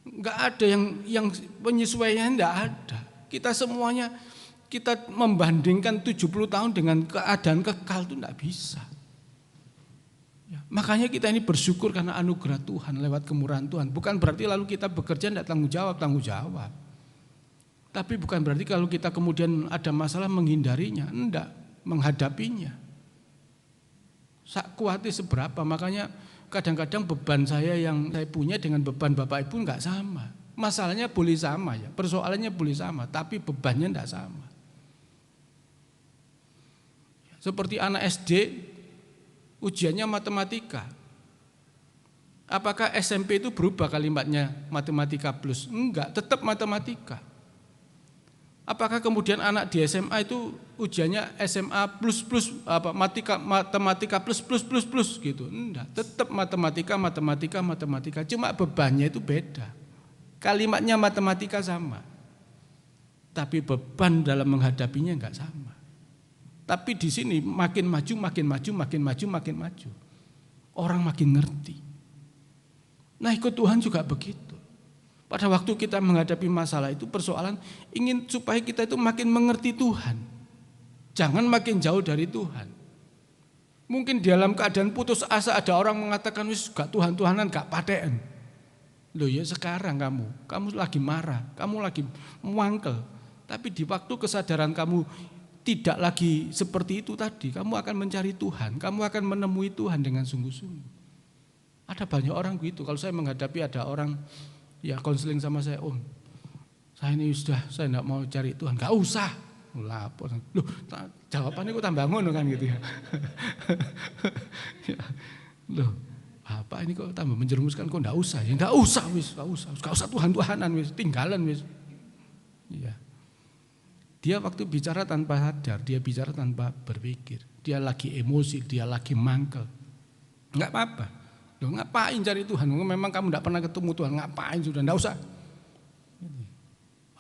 Enggak ada yang penyesuaian, tidak ada. Kita semuanya kita membandingkan 70 tahun dengan keadaan kekal itu tidak bisa. Ya, makanya kita ini bersyukur karena anugerah Tuhan lewat kemurahan Tuhan. Bukan berarti lalu kita bekerja tidak tanggung jawab. Tapi bukan berarti kalau kita kemudian ada masalah menghindarinya, enggak, menghadapinya. Sak kuatnya seberapa, makanya kadang-kadang beban saya yang saya punya dengan beban Bapak Ibu enggak sama. Masalahnya boleh sama ya, persoalannya boleh sama, tapi bebannya enggak sama. Seperti anak SD, ujiannya matematika. Apakah SMP itu berubah kalimatnya matematika plus? Enggak, tetap matematika. Apakah kemudian anak di SMA itu ujiannya SMA plus matematika plus gitu? Enggak, tetap matematika. Cuma bebannya itu beda. Kalimatnya matematika sama. Tapi beban dalam menghadapinya enggak sama. Tapi di sini makin maju. Orang makin ngerti. Nah, ikut Tuhan juga begitu. Pada waktu kita menghadapi masalah itu, persoalan ingin supaya kita itu makin mengerti Tuhan. Jangan makin jauh dari Tuhan. Mungkin dalam keadaan putus asa ada orang mengatakan, wis gak Tuhan-Tuhanan, gak paten. Loh ya sekarang kamu lagi marah, kamu lagi mangkel. Tapi di waktu kesadaran kamu tidak lagi seperti itu tadi, kamu akan mencari Tuhan, kamu akan menemui Tuhan dengan sungguh-sungguh. Ada banyak orang gitu, kalau saya menghadapi ada orang ya konseling sama saya, Om, saya ini saya enggak mau cari Tuhan, enggak usah. Lapor. Loh, jawabannya kok tambah ngono kan gitu ya. Ya. Loh, Bapak ini kok tambah menjerumuskan, kok enggak usah. Ya enggak usah wis, enggak usah Tuhan-Tuhanan wis, tinggalan wis. Iya. Dia waktu bicara tanpa sadar, dia bicara tanpa berpikir. Dia lagi emosi, dia lagi mangkel. Enggak apa-apa. Loh, ngapain cari Tuhan? Memang kamu enggak pernah ketemu Tuhan, ngapain sudah, enggak usah.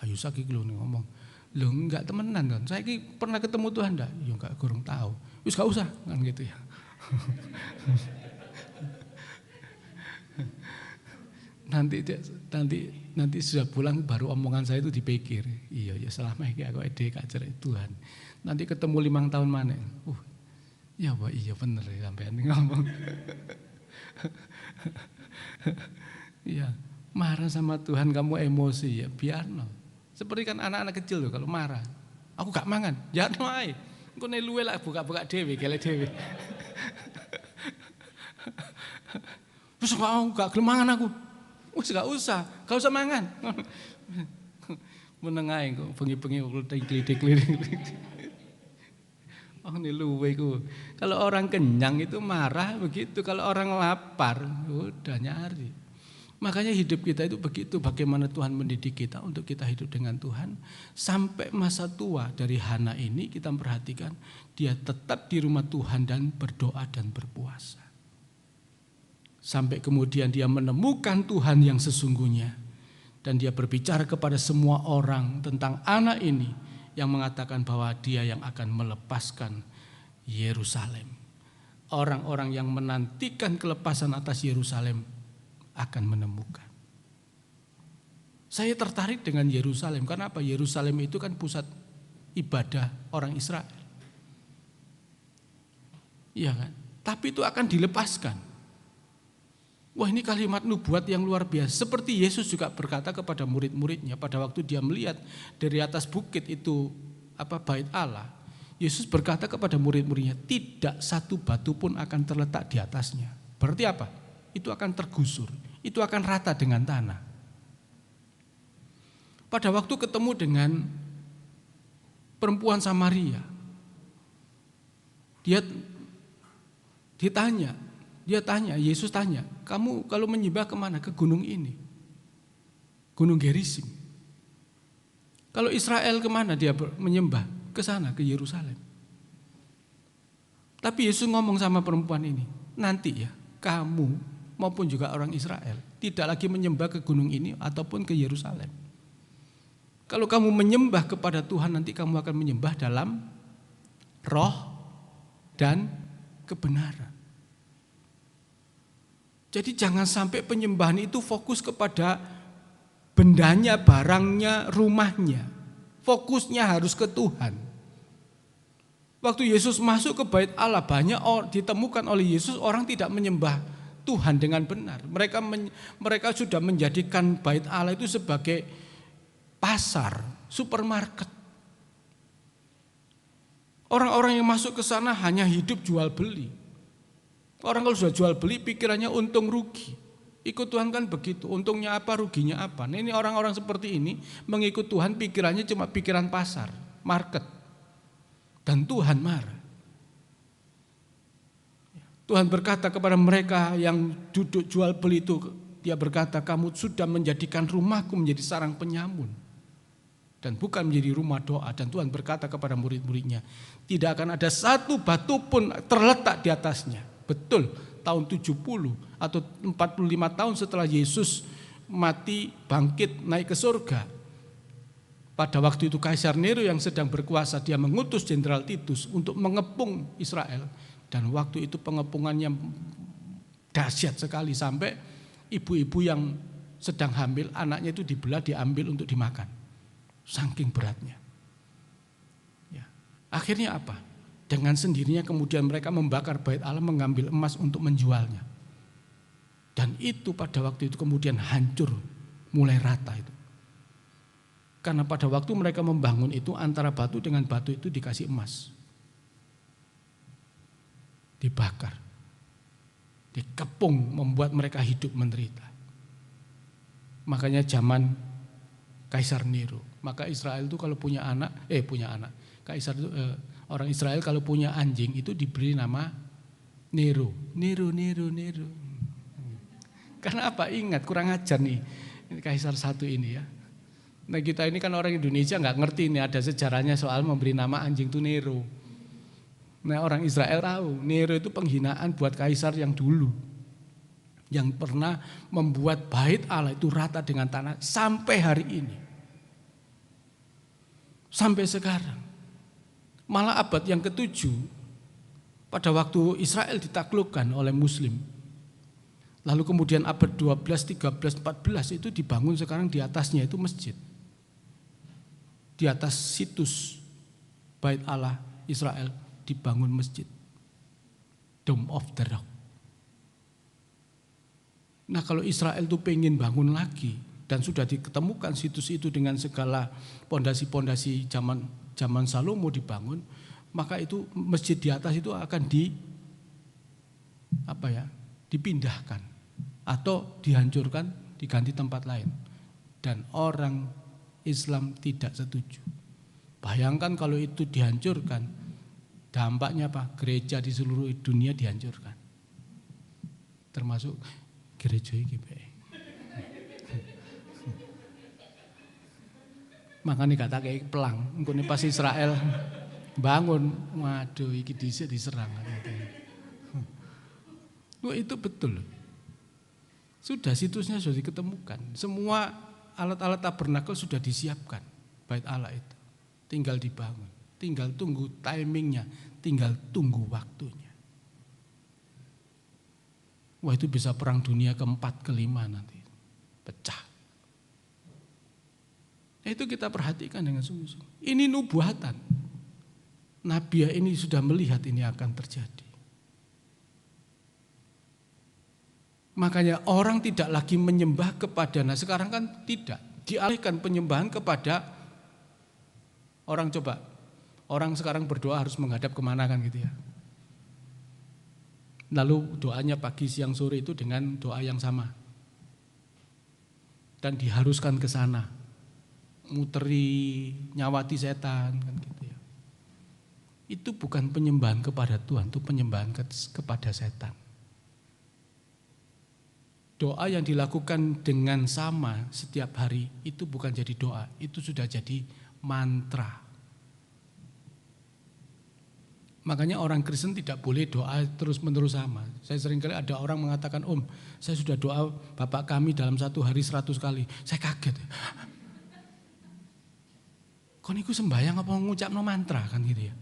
Ayo sakit lho ngomong. Loh, enggak temenan kan. Saya pernah ketemu Tuhan enggak? Ya enggak, kurang tahu. Wis enggak usah kan gitu ya. Nanti sudah pulang baru omongan saya itu dipikir. Iya ya selama ini aku ide gak cari Tuhan. Nanti ketemu 5 tahun mana? Ya Pak, iya bener ya sampean ngomong. Iya, marah sama Tuhan kamu emosi ya biar no. Seperti kan anak-anak kecil loh kalau marah, aku gak mangan, ya no ae. Engko ne luwe lah buka-buka dhewe, gelek dhewe. Wis gak gelem mangan aku. Wis gak usah mangan. Meneng ae kok bengi-bengi klidik-klidik. Oh ne luwe ku. Kalau orang kenyang itu marah begitu, kalau orang lapar udah nyari. Makanya hidup kita itu begitu, bagaimana Tuhan mendidik kita untuk kita hidup dengan Tuhan. Sampai masa tua dari Hana ini kita perhatikan, dia tetap di rumah Tuhan dan berdoa dan berpuasa. Sampai kemudian dia menemukan Tuhan yang sesungguhnya. Dan dia berbicara kepada semua orang tentang anak ini yang mengatakan bahwa dia yang akan melepaskan Yerusalem. Orang-orang yang menantikan kelepasan atas Yerusalem akan menemukan. Saya tertarik dengan Yerusalem. Karena apa? Yerusalem itu kan pusat ibadah orang Israel. Iya kan? Tapi itu akan dilepaskan. Wah, ini kalimat nubuat yang luar biasa. Seperti Yesus juga berkata kepada murid-muridnya pada waktu dia melihat dari atas bukit itu bait Allah. Yesus berkata kepada murid-muridnya, tidak satu batu pun akan terletak di atasnya. Berarti apa? Itu akan tergusur, itu akan rata dengan tanah. Pada waktu ketemu dengan perempuan Samaria, Yesus tanya, kamu kalau menyembah kemana? Ke gunung ini, Gunung Gerizim. Kalau Israel kemana dia menyembah? Ke sana, ke Yerusalem. Tapi Yesus ngomong sama perempuan ini, nanti ya kamu maupun juga orang Israel tidak lagi menyembah ke gunung ini ataupun ke Yerusalem. Kalau kamu menyembah kepada Tuhan, nanti kamu akan menyembah dalam roh dan kebenaran. Jadi jangan sampai penyembahan itu fokus kepada bendanya, barangnya, rumahnya. Fokusnya harus ke Tuhan. Waktu Yesus masuk ke bait Allah, banyak ditemukan oleh Yesus orang tidak menyembah Tuhan dengan benar. Mereka sudah menjadikan bait Allah itu sebagai pasar, supermarket. Orang-orang yang masuk ke sana hanya hidup jual beli. Orang kalau sudah jual beli pikirannya untung rugi. Ikut Tuhan kan begitu, untungnya apa, ruginya apa. Nah, ini orang-orang seperti ini mengikut Tuhan pikirannya cuma pikiran pasar, market. Dan Tuhan marah. Tuhan berkata kepada mereka yang duduk jual beli itu, dia berkata, kamu sudah menjadikan rumahku menjadi sarang penyamun. Dan bukan menjadi rumah doa. Dan Tuhan berkata kepada murid-muridnya, tidak akan ada satu batu pun terletak di atasnya. Betul, tahun 70 atau 45 tahun setelah Yesus mati, bangkit, naik ke surga. Pada waktu itu Kaisar Nero yang sedang berkuasa, dia mengutus Jenderal Titus untuk mengepung Israel. Dan waktu itu pengepungannya dahsyat sekali sampai ibu-ibu yang sedang hamil, anaknya itu dibelah, diambil untuk dimakan. Saking beratnya. Ya. Akhirnya apa? Dengan sendirinya kemudian mereka membakar bait Allah, mengambil emas untuk menjualnya. Dan itu pada waktu itu kemudian hancur, mulai rata itu. Karena pada waktu mereka membangun itu, antara batu dengan batu itu dikasih emas. Dibakar. Dikepung, membuat mereka hidup menderita. Makanya zaman Kaisar Nero. Maka Israel itu kalau punya anak. Kaisar itu, orang Israel kalau punya anjing itu diberi nama Nero. Nero. Karena apa? Ingat, kurang ajar nih Kaisar satu ini ya. Nah kita ini kan orang Indonesia nggak ngerti nih ada sejarahnya soal memberi nama anjing itu Nero. Nah orang Israel tahu Nero itu penghinaan buat Kaisar yang dulu. Yang pernah membuat bait Allah itu rata dengan tanah sampai hari ini. Sampai sekarang. Malah abad yang ke-7 pada waktu Israel ditaklukkan oleh Muslim. Lalu kemudian abad 12, 13, 14 itu dibangun sekarang di atasnya itu masjid. Di atas situs bait Allah Israel dibangun masjid. Dome of the Rock. Nah kalau Israel itu pengen bangun lagi dan sudah diketemukan situs itu dengan segala pondasi-pondasi zaman Salomo dibangun, maka itu masjid di atas itu akan dipindahkan atau dihancurkan, diganti tempat lain. Dan orang Islam tidak setuju. Bayangkan kalau itu dihancurkan, dampaknya apa? Gereja di seluruh dunia dihancurkan. Termasuk gereja iki bae. Makanya kata kayak pelang, engkone pas Israel bangun, waduh iki dhisik diserang. Wah itu betul. Sudah situsnya sudah diketemukan. Semua alat-alat tabernakel sudah disiapkan. Bait Allah itu. Tinggal dibangun. Tinggal tunggu timingnya. Tinggal tunggu waktunya. Wah itu bisa perang dunia keempat, kelima nanti. Pecah. Itu kita perhatikan dengan sungguh-sungguh. Ini nubuatan. Nabi ini sudah melihat ini akan terjadi. Makanya orang tidak lagi menyembah kepada, nah sekarang kan tidak. Dialihkan penyembahan kepada orang coba. Orang sekarang berdoa harus menghadap kemana kan gitu ya. Lalu doanya pagi, siang, sore itu dengan doa yang sama. Dan diharuskan ke sana. Muteri, nyawati setan kan gitu ya. Itu bukan penyembahan kepada Tuhan, itu penyembahan kepada setan. Doa yang dilakukan dengan sama setiap hari itu bukan jadi doa, itu sudah jadi mantra. Makanya orang Kristen tidak boleh doa terus-menerus sama. Saya seringkali ada orang mengatakan, Om, saya sudah doa Bapak kami dalam satu hari 100 kali. Saya kaget. Kok niku sembahyang apa ngucapno mantra kan gitu ya.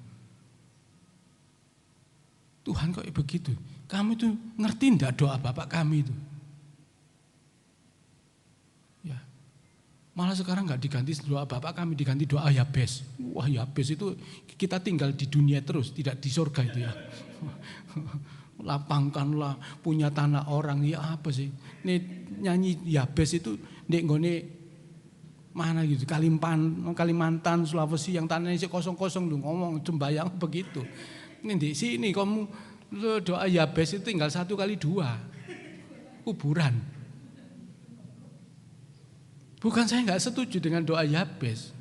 Tuhan kok begitu? Kamu itu ngerti enggak doa Bapak kami itu? Ya. Malah sekarang enggak diganti doa Bapak kami, diganti doa Yabes. Wah, Yabes itu kita tinggal di dunia terus, tidak di surga itu ya. Lapangkanlah punya tanah orang, ya apa sih? Ini nyanyi Yabes itu ndek nggone mana gitu, Kalimantan, Sulawesi yang tanahnya kosong-kosong lu ngomong sembayang begitu. Ini di sini kamu doa Yabes itu tinggal 1 kali 2 kuburan. Bukan saya nggak setuju dengan doa Yabes.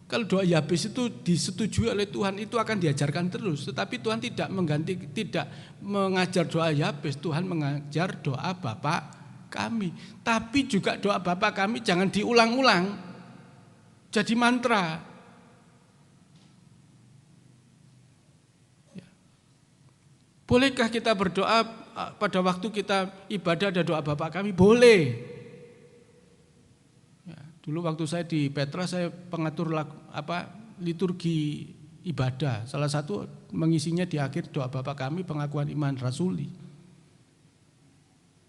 Kalau doa Yabes itu disetujui oleh Tuhan itu akan diajarkan terus. Tetapi Tuhan tidak mengajar doa Yabes, Tuhan mengajar doa Bapa kami. Tapi juga doa Bapa kami jangan diulang-ulang. Jadi mantra. Ya. Bolehkah kita berdoa pada waktu kita ibadah ada doa Bapa kami? Boleh. Dulu waktu saya di Petra saya pengatur liturgi ibadah. Salah satu mengisinya di akhir doa Bapa kami pengakuan iman rasuli.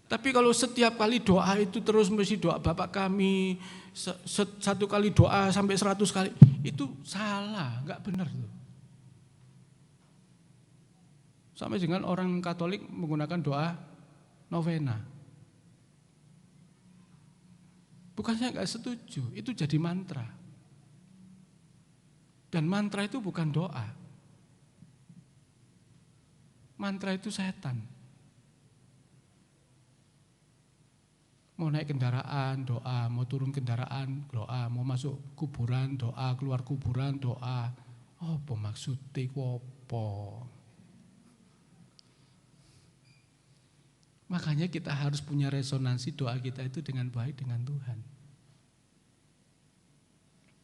Tapi kalau setiap kali doa itu terus mesti doa Bapa kami, 1 kali doa sampai 100 kali, itu salah, enggak benar tuh. Sama dengan orang Katolik menggunakan doa novena. Bukan saya enggak setuju, itu jadi mantra. Dan mantra itu bukan doa. Mantra itu setan. Mau naik kendaraan, doa. Mau turun kendaraan, doa. Mau masuk kuburan, doa. Keluar kuburan, doa. Apa maksudnya apa? Makanya kita harus punya resonansi doa kita itu dengan baik dengan Tuhan.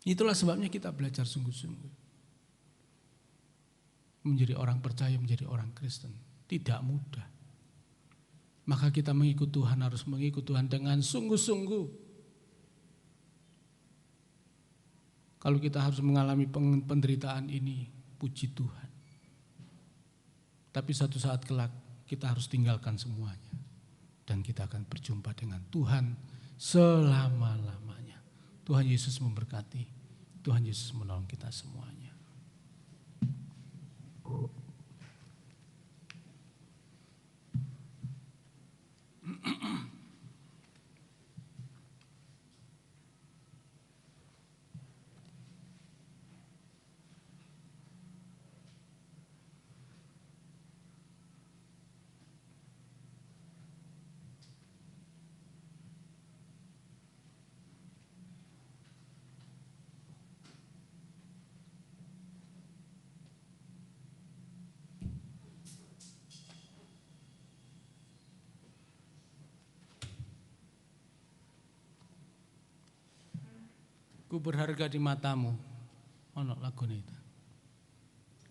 Itulah sebabnya kita belajar sungguh-sungguh. Menjadi orang percaya, menjadi orang Kristen. Tidak mudah. Maka kita mengikut Tuhan harus mengikut Tuhan dengan sungguh-sungguh. Kalau kita harus mengalami penderitaan ini, puji Tuhan. Tapi satu saat kelak kita harus tinggalkan semuanya. Dan kita akan berjumpa dengan Tuhan selama-lamanya. Tuhan Yesus memberkati. Tuhan Yesus menolong kita semuanya. Ku berharga di matamu. Ono lagune itu.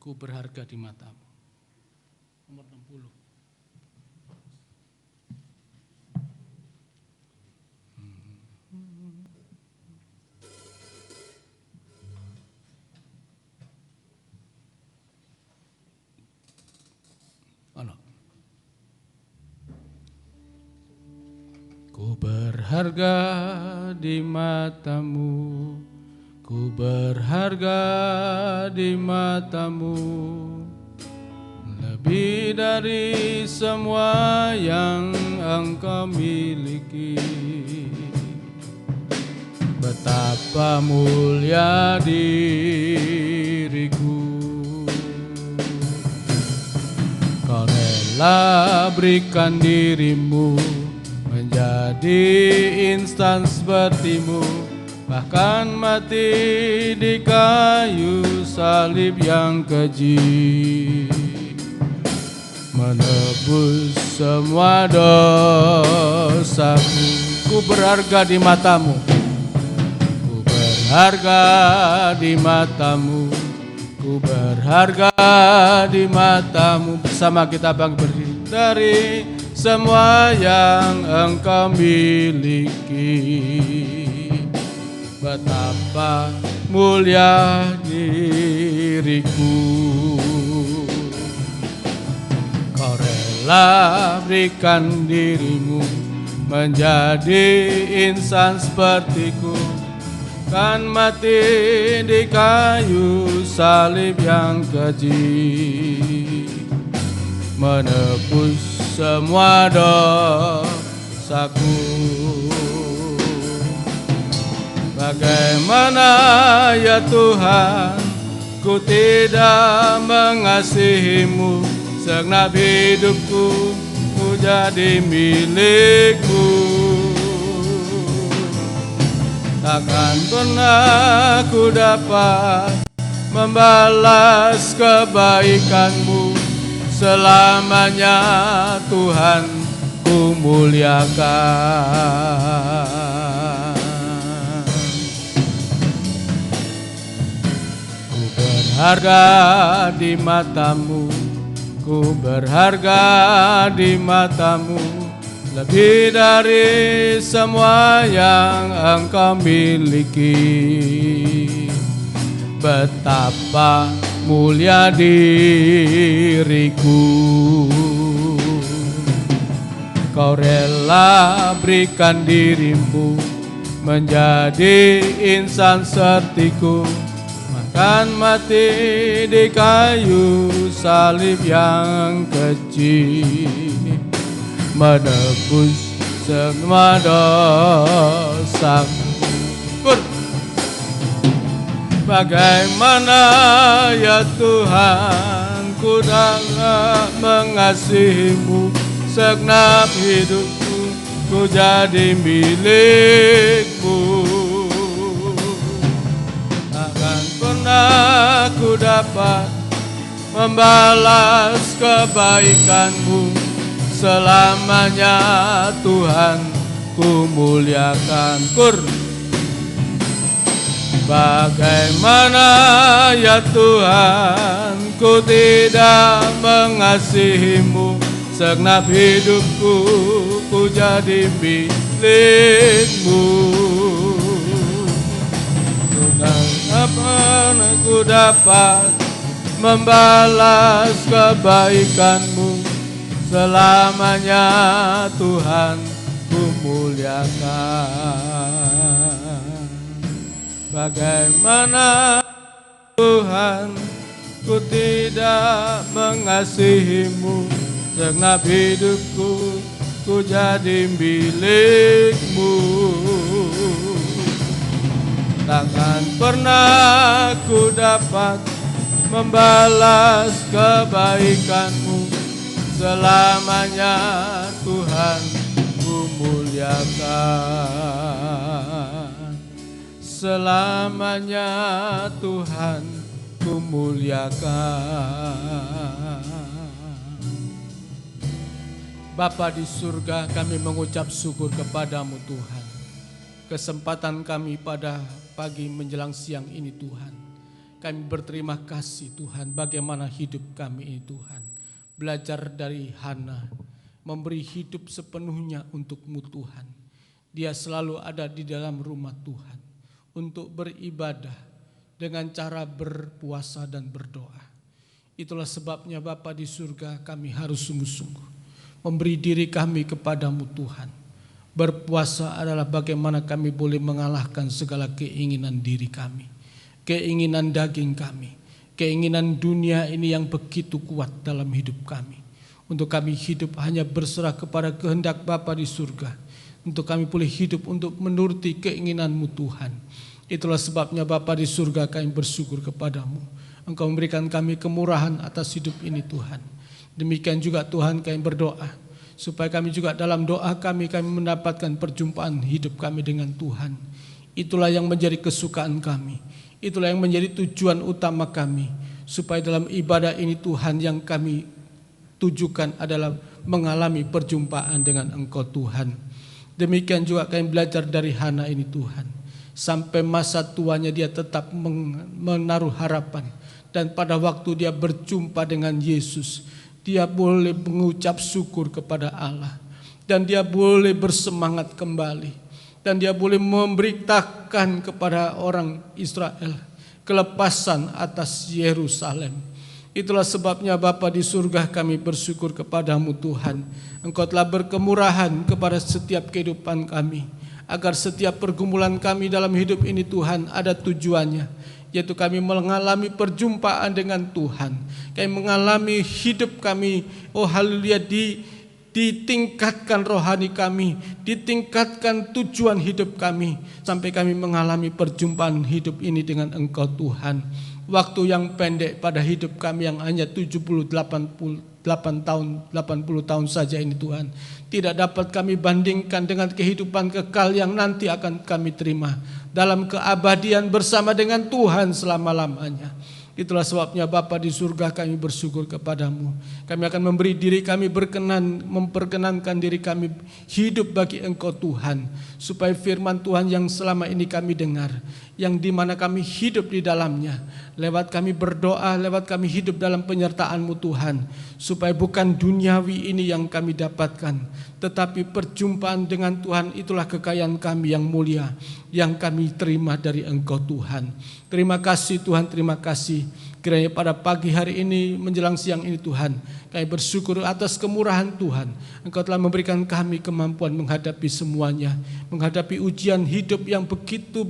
Ku berharga di matamu. Nomor 60. Ono. Ku berharga di matamu, ku berharga di matamu, lebih dari semua yang engkau miliki. Betapa mulia diriku, kau rela berikan dirimu menjadi instan sepertimu, bahkan mati di kayu salib yang keji, menebus semua dosaku. Ku berharga di matamu, ku berharga di matamu, ku berharga di matamu. Bersama kita berdiri dari semua yang engkau miliki. Betapa mulia diriku, rela berikan dirimu menjadi insan sepertiku, kan mati di kayu salib yang keji, menebus semua dosaku. Bagaimana ya Tuhan, ku tidak mengasihimu, segenap hidupku ku jadi milikmu. Takkan pernah ku dapat membalas kebaikanmu, selamanya Tuhan ku muliakan. Berharga di matamu, ku berharga di matamu, lebih dari semua yang engkau miliki. Betapa mulia diriku, kau rela berikan dirimu menjadi insan sepertiku, kan mati di kayu salib yang kecil, menebus semua dosaku. Bagaimana ya Tuhan, ku dapat mengasihimu, segenap hidupku ku jadi milikmu. Aku dapat membalas kebaikanmu, selamanya Tuhan ku muliakan. Bagaimana ya Tuhan, ku tidak mengasihimu, segenap hidupku ku jadi milikmu. Kapan aku dapat membalas kebaikanmu, selamanya Tuhan ku muliakan. Bagaimana Tuhan, ku tidak mengasihimu, segenap hidupku ku jadi milikmu. Takkan pernah ku dapat membalas kebaikanmu, selamanya Tuhan ku muliakan. Selamanya Tuhan ku muliakan. Bapa di surga, kami mengucap syukur kepadamu Tuhan. Kesempatan kami pada pagi menjelang siang ini Tuhan, kami berterima kasih Tuhan bagaimana hidup kami ini Tuhan. Belajar dari Hana, memberi hidup sepenuhnya untuk-Mu Tuhan. Dia selalu ada di dalam rumah Tuhan untuk beribadah dengan cara berpuasa dan berdoa. Itulah sebabnya Bapa di surga, kami harus sungguh-sungguh memberi diri kami kepadamu Tuhan. Berpuasa adalah bagaimana kami boleh mengalahkan segala keinginan diri kami, keinginan daging kami, keinginan dunia ini yang begitu kuat dalam hidup kami. Untuk kami hidup hanya berserah kepada kehendak Bapa di surga. Untuk kami boleh hidup untuk menuruti keinginan-Mu Tuhan. Itulah sebabnya Bapa di surga, kami bersyukur kepadamu. Engkau memberikan kami kemurahan atas hidup ini Tuhan. Demikian juga Tuhan, kami berdoa supaya kami juga dalam doa kami mendapatkan perjumpaan hidup kami dengan Tuhan. Itulah yang menjadi kesukaan kami. Itulah yang menjadi tujuan utama kami. Supaya dalam ibadah ini Tuhan, yang kami tujukan adalah mengalami perjumpaan dengan Engkau Tuhan. Demikian juga kami belajar dari Hana ini Tuhan. Sampai masa tuanya dia tetap menaruh harapan. Dan pada waktu dia berjumpa dengan Yesus, dia boleh mengucap syukur kepada Allah. Dan dia boleh bersemangat kembali. Dan dia boleh memberitakan kepada orang Israel kelepasan atas Yerusalem. Itulah sebabnya Bapa di surga kami bersyukur kepadamu Tuhan. Engkau telah berkemurahan kepada setiap kehidupan kami, agar setiap pergumulan kami dalam hidup ini Tuhan ada tujuannya, yaitu kami mengalami perjumpaan dengan Tuhan. Kami mengalami hidup kami, oh haleluya, ditingkatkan rohani kami, ditingkatkan tujuan hidup kami, sampai kami mengalami perjumpaan hidup ini dengan Engkau Tuhan. Waktu yang pendek pada hidup kami yang hanya 70-80 tahun saja ini Tuhan, tidak dapat kami bandingkan dengan kehidupan kekal yang nanti akan kami terima dalam keabadian bersama dengan Tuhan selama-lamanya. Itulah sebabnya Bapa di surga kami bersyukur kepadamu. Kami akan memberi diri kami memperkenankan diri kami hidup bagi Engkau Tuhan, supaya firman Tuhan yang selama ini kami dengar, yang dimana kami hidup di dalamnya, lewat kami berdoa, lewat kami hidup dalam penyertaan-Mu Tuhan, supaya bukan duniawi ini yang kami dapatkan, tetapi perjumpaan dengan Tuhan itulah kekayaan kami yang mulia, yang kami terima dari Engkau Tuhan. Terima kasih Tuhan, terima kasih. Kiranya pada pagi hari ini menjelang siang ini Tuhan, kami bersyukur atas kemurahan Tuhan. Engkau telah memberikan kami kemampuan menghadapi semuanya, menghadapi ujian hidup yang begitu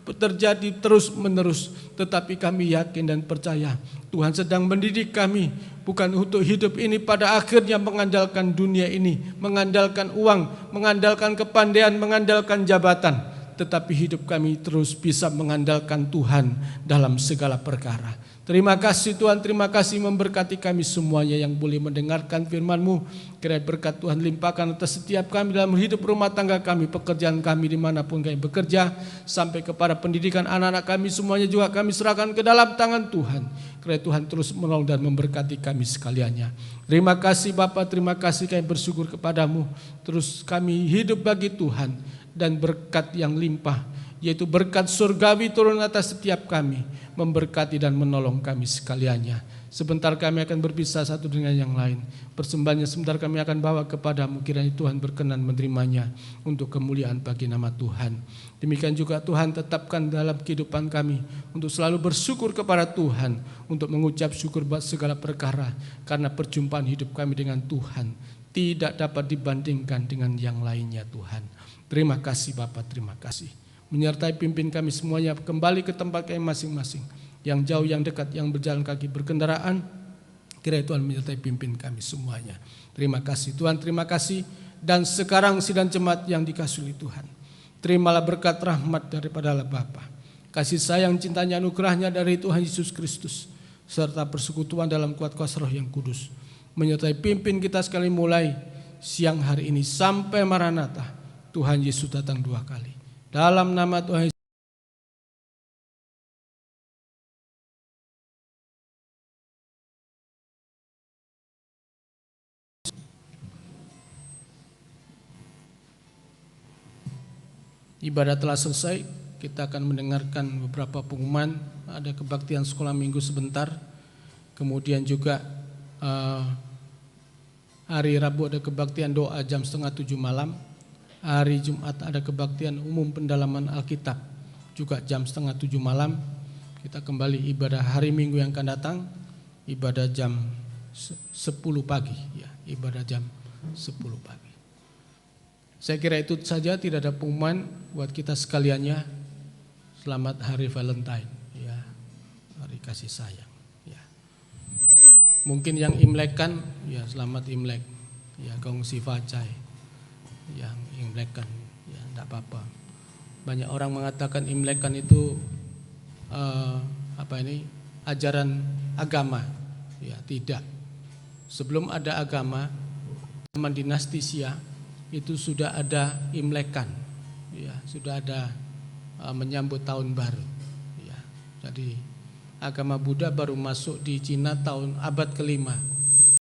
terjadi terus menerus. Tetapi kami yakin dan percaya Tuhan sedang mendidik kami, bukan untuk hidup ini pada akhirnya mengandalkan dunia ini, mengandalkan uang, mengandalkan kepandaian, mengandalkan jabatan, tetapi hidup kami terus bisa mengandalkan Tuhan dalam segala perkara. Terima kasih Tuhan, terima kasih memberkati kami semuanya yang boleh mendengarkan firman-Mu. Kiranya berkat Tuhan limpahkan atas setiap kami dalam hidup rumah tangga kami, pekerjaan kami dimanapun kami bekerja, sampai kepada pendidikan anak-anak kami semuanya juga kami serahkan ke dalam tangan Tuhan. Kiranya Tuhan terus menolong dan memberkati kami sekaliannya. Terima kasih Bapa, terima kasih kami bersyukur kepadamu. Terus kami hidup bagi Tuhan, dan berkat yang limpah, yaitu berkat surgawi turun atas setiap kami, memberkati dan menolong kami sekaliannya. Sebentar kami akan berpisah satu dengan yang lain. Persembahannya sebentar kami akan bawa kepadamu, kiranya Tuhan berkenan menerimanya untuk kemuliaan bagi nama Tuhan. Demikian juga Tuhan tetapkan dalam kehidupan kami untuk selalu bersyukur kepada Tuhan, untuk mengucap syukur buat segala perkara, karena perjumpaan hidup kami dengan Tuhan tidak dapat dibandingkan dengan yang lainnya Tuhan. Terima kasih Bapak, terima kasih. Menyertai pimpin kami semuanya kembali ke tempat kami masing-masing. Yang jauh, yang dekat, yang berjalan kaki, berkendaraan, kiranya Tuhan menyertai pimpin kami semuanya. Terima kasih Tuhan, terima kasih. Dan sekarang sidang jemaat yang dikasihi Tuhan, terimalah berkat rahmat daripada Allah Bapa, kasih sayang, cintanya, anugerahnya dari Tuhan Yesus Kristus, serta persekutuan dalam kuat kuasa Roh yang kudus, menyertai pimpin kita sekali mulai siang hari ini sampai Maranatha. Tuhan Yesus datang 2 kali. Dalam nama Tuhan Yesus. Ibadah telah selesai. Kita akan mendengarkan beberapa pengumuman. Ada kebaktian sekolah minggu sebentar. Kemudian juga hari Rabu ada kebaktian doa jam 6:30 malam. Hari Jumat ada kebaktian umum pendalaman Alkitab juga jam 6:30 malam. Kita kembali ibadah hari Minggu yang akan datang, ibadah jam 10 pagi ya, ibadah jam 10 pagi. Saya kira itu saja, tidak ada pengumuman buat kita sekaliannya. Selamat hari Valentine ya, hari kasih sayang ya. Mungkin yang Imlekan ya, selamat Imlek ya, kongsi facai. Yang Imlekan ya, tidak apa-apa. Banyak orang mengatakan Imlekan itu ajaran agama ya, tidak. Sebelum ada agama, zaman dinasti Xia itu sudah ada Imlekan ya, sudah ada menyambut tahun baru ya. Jadi agama Buddha baru masuk di Cina abad ke-5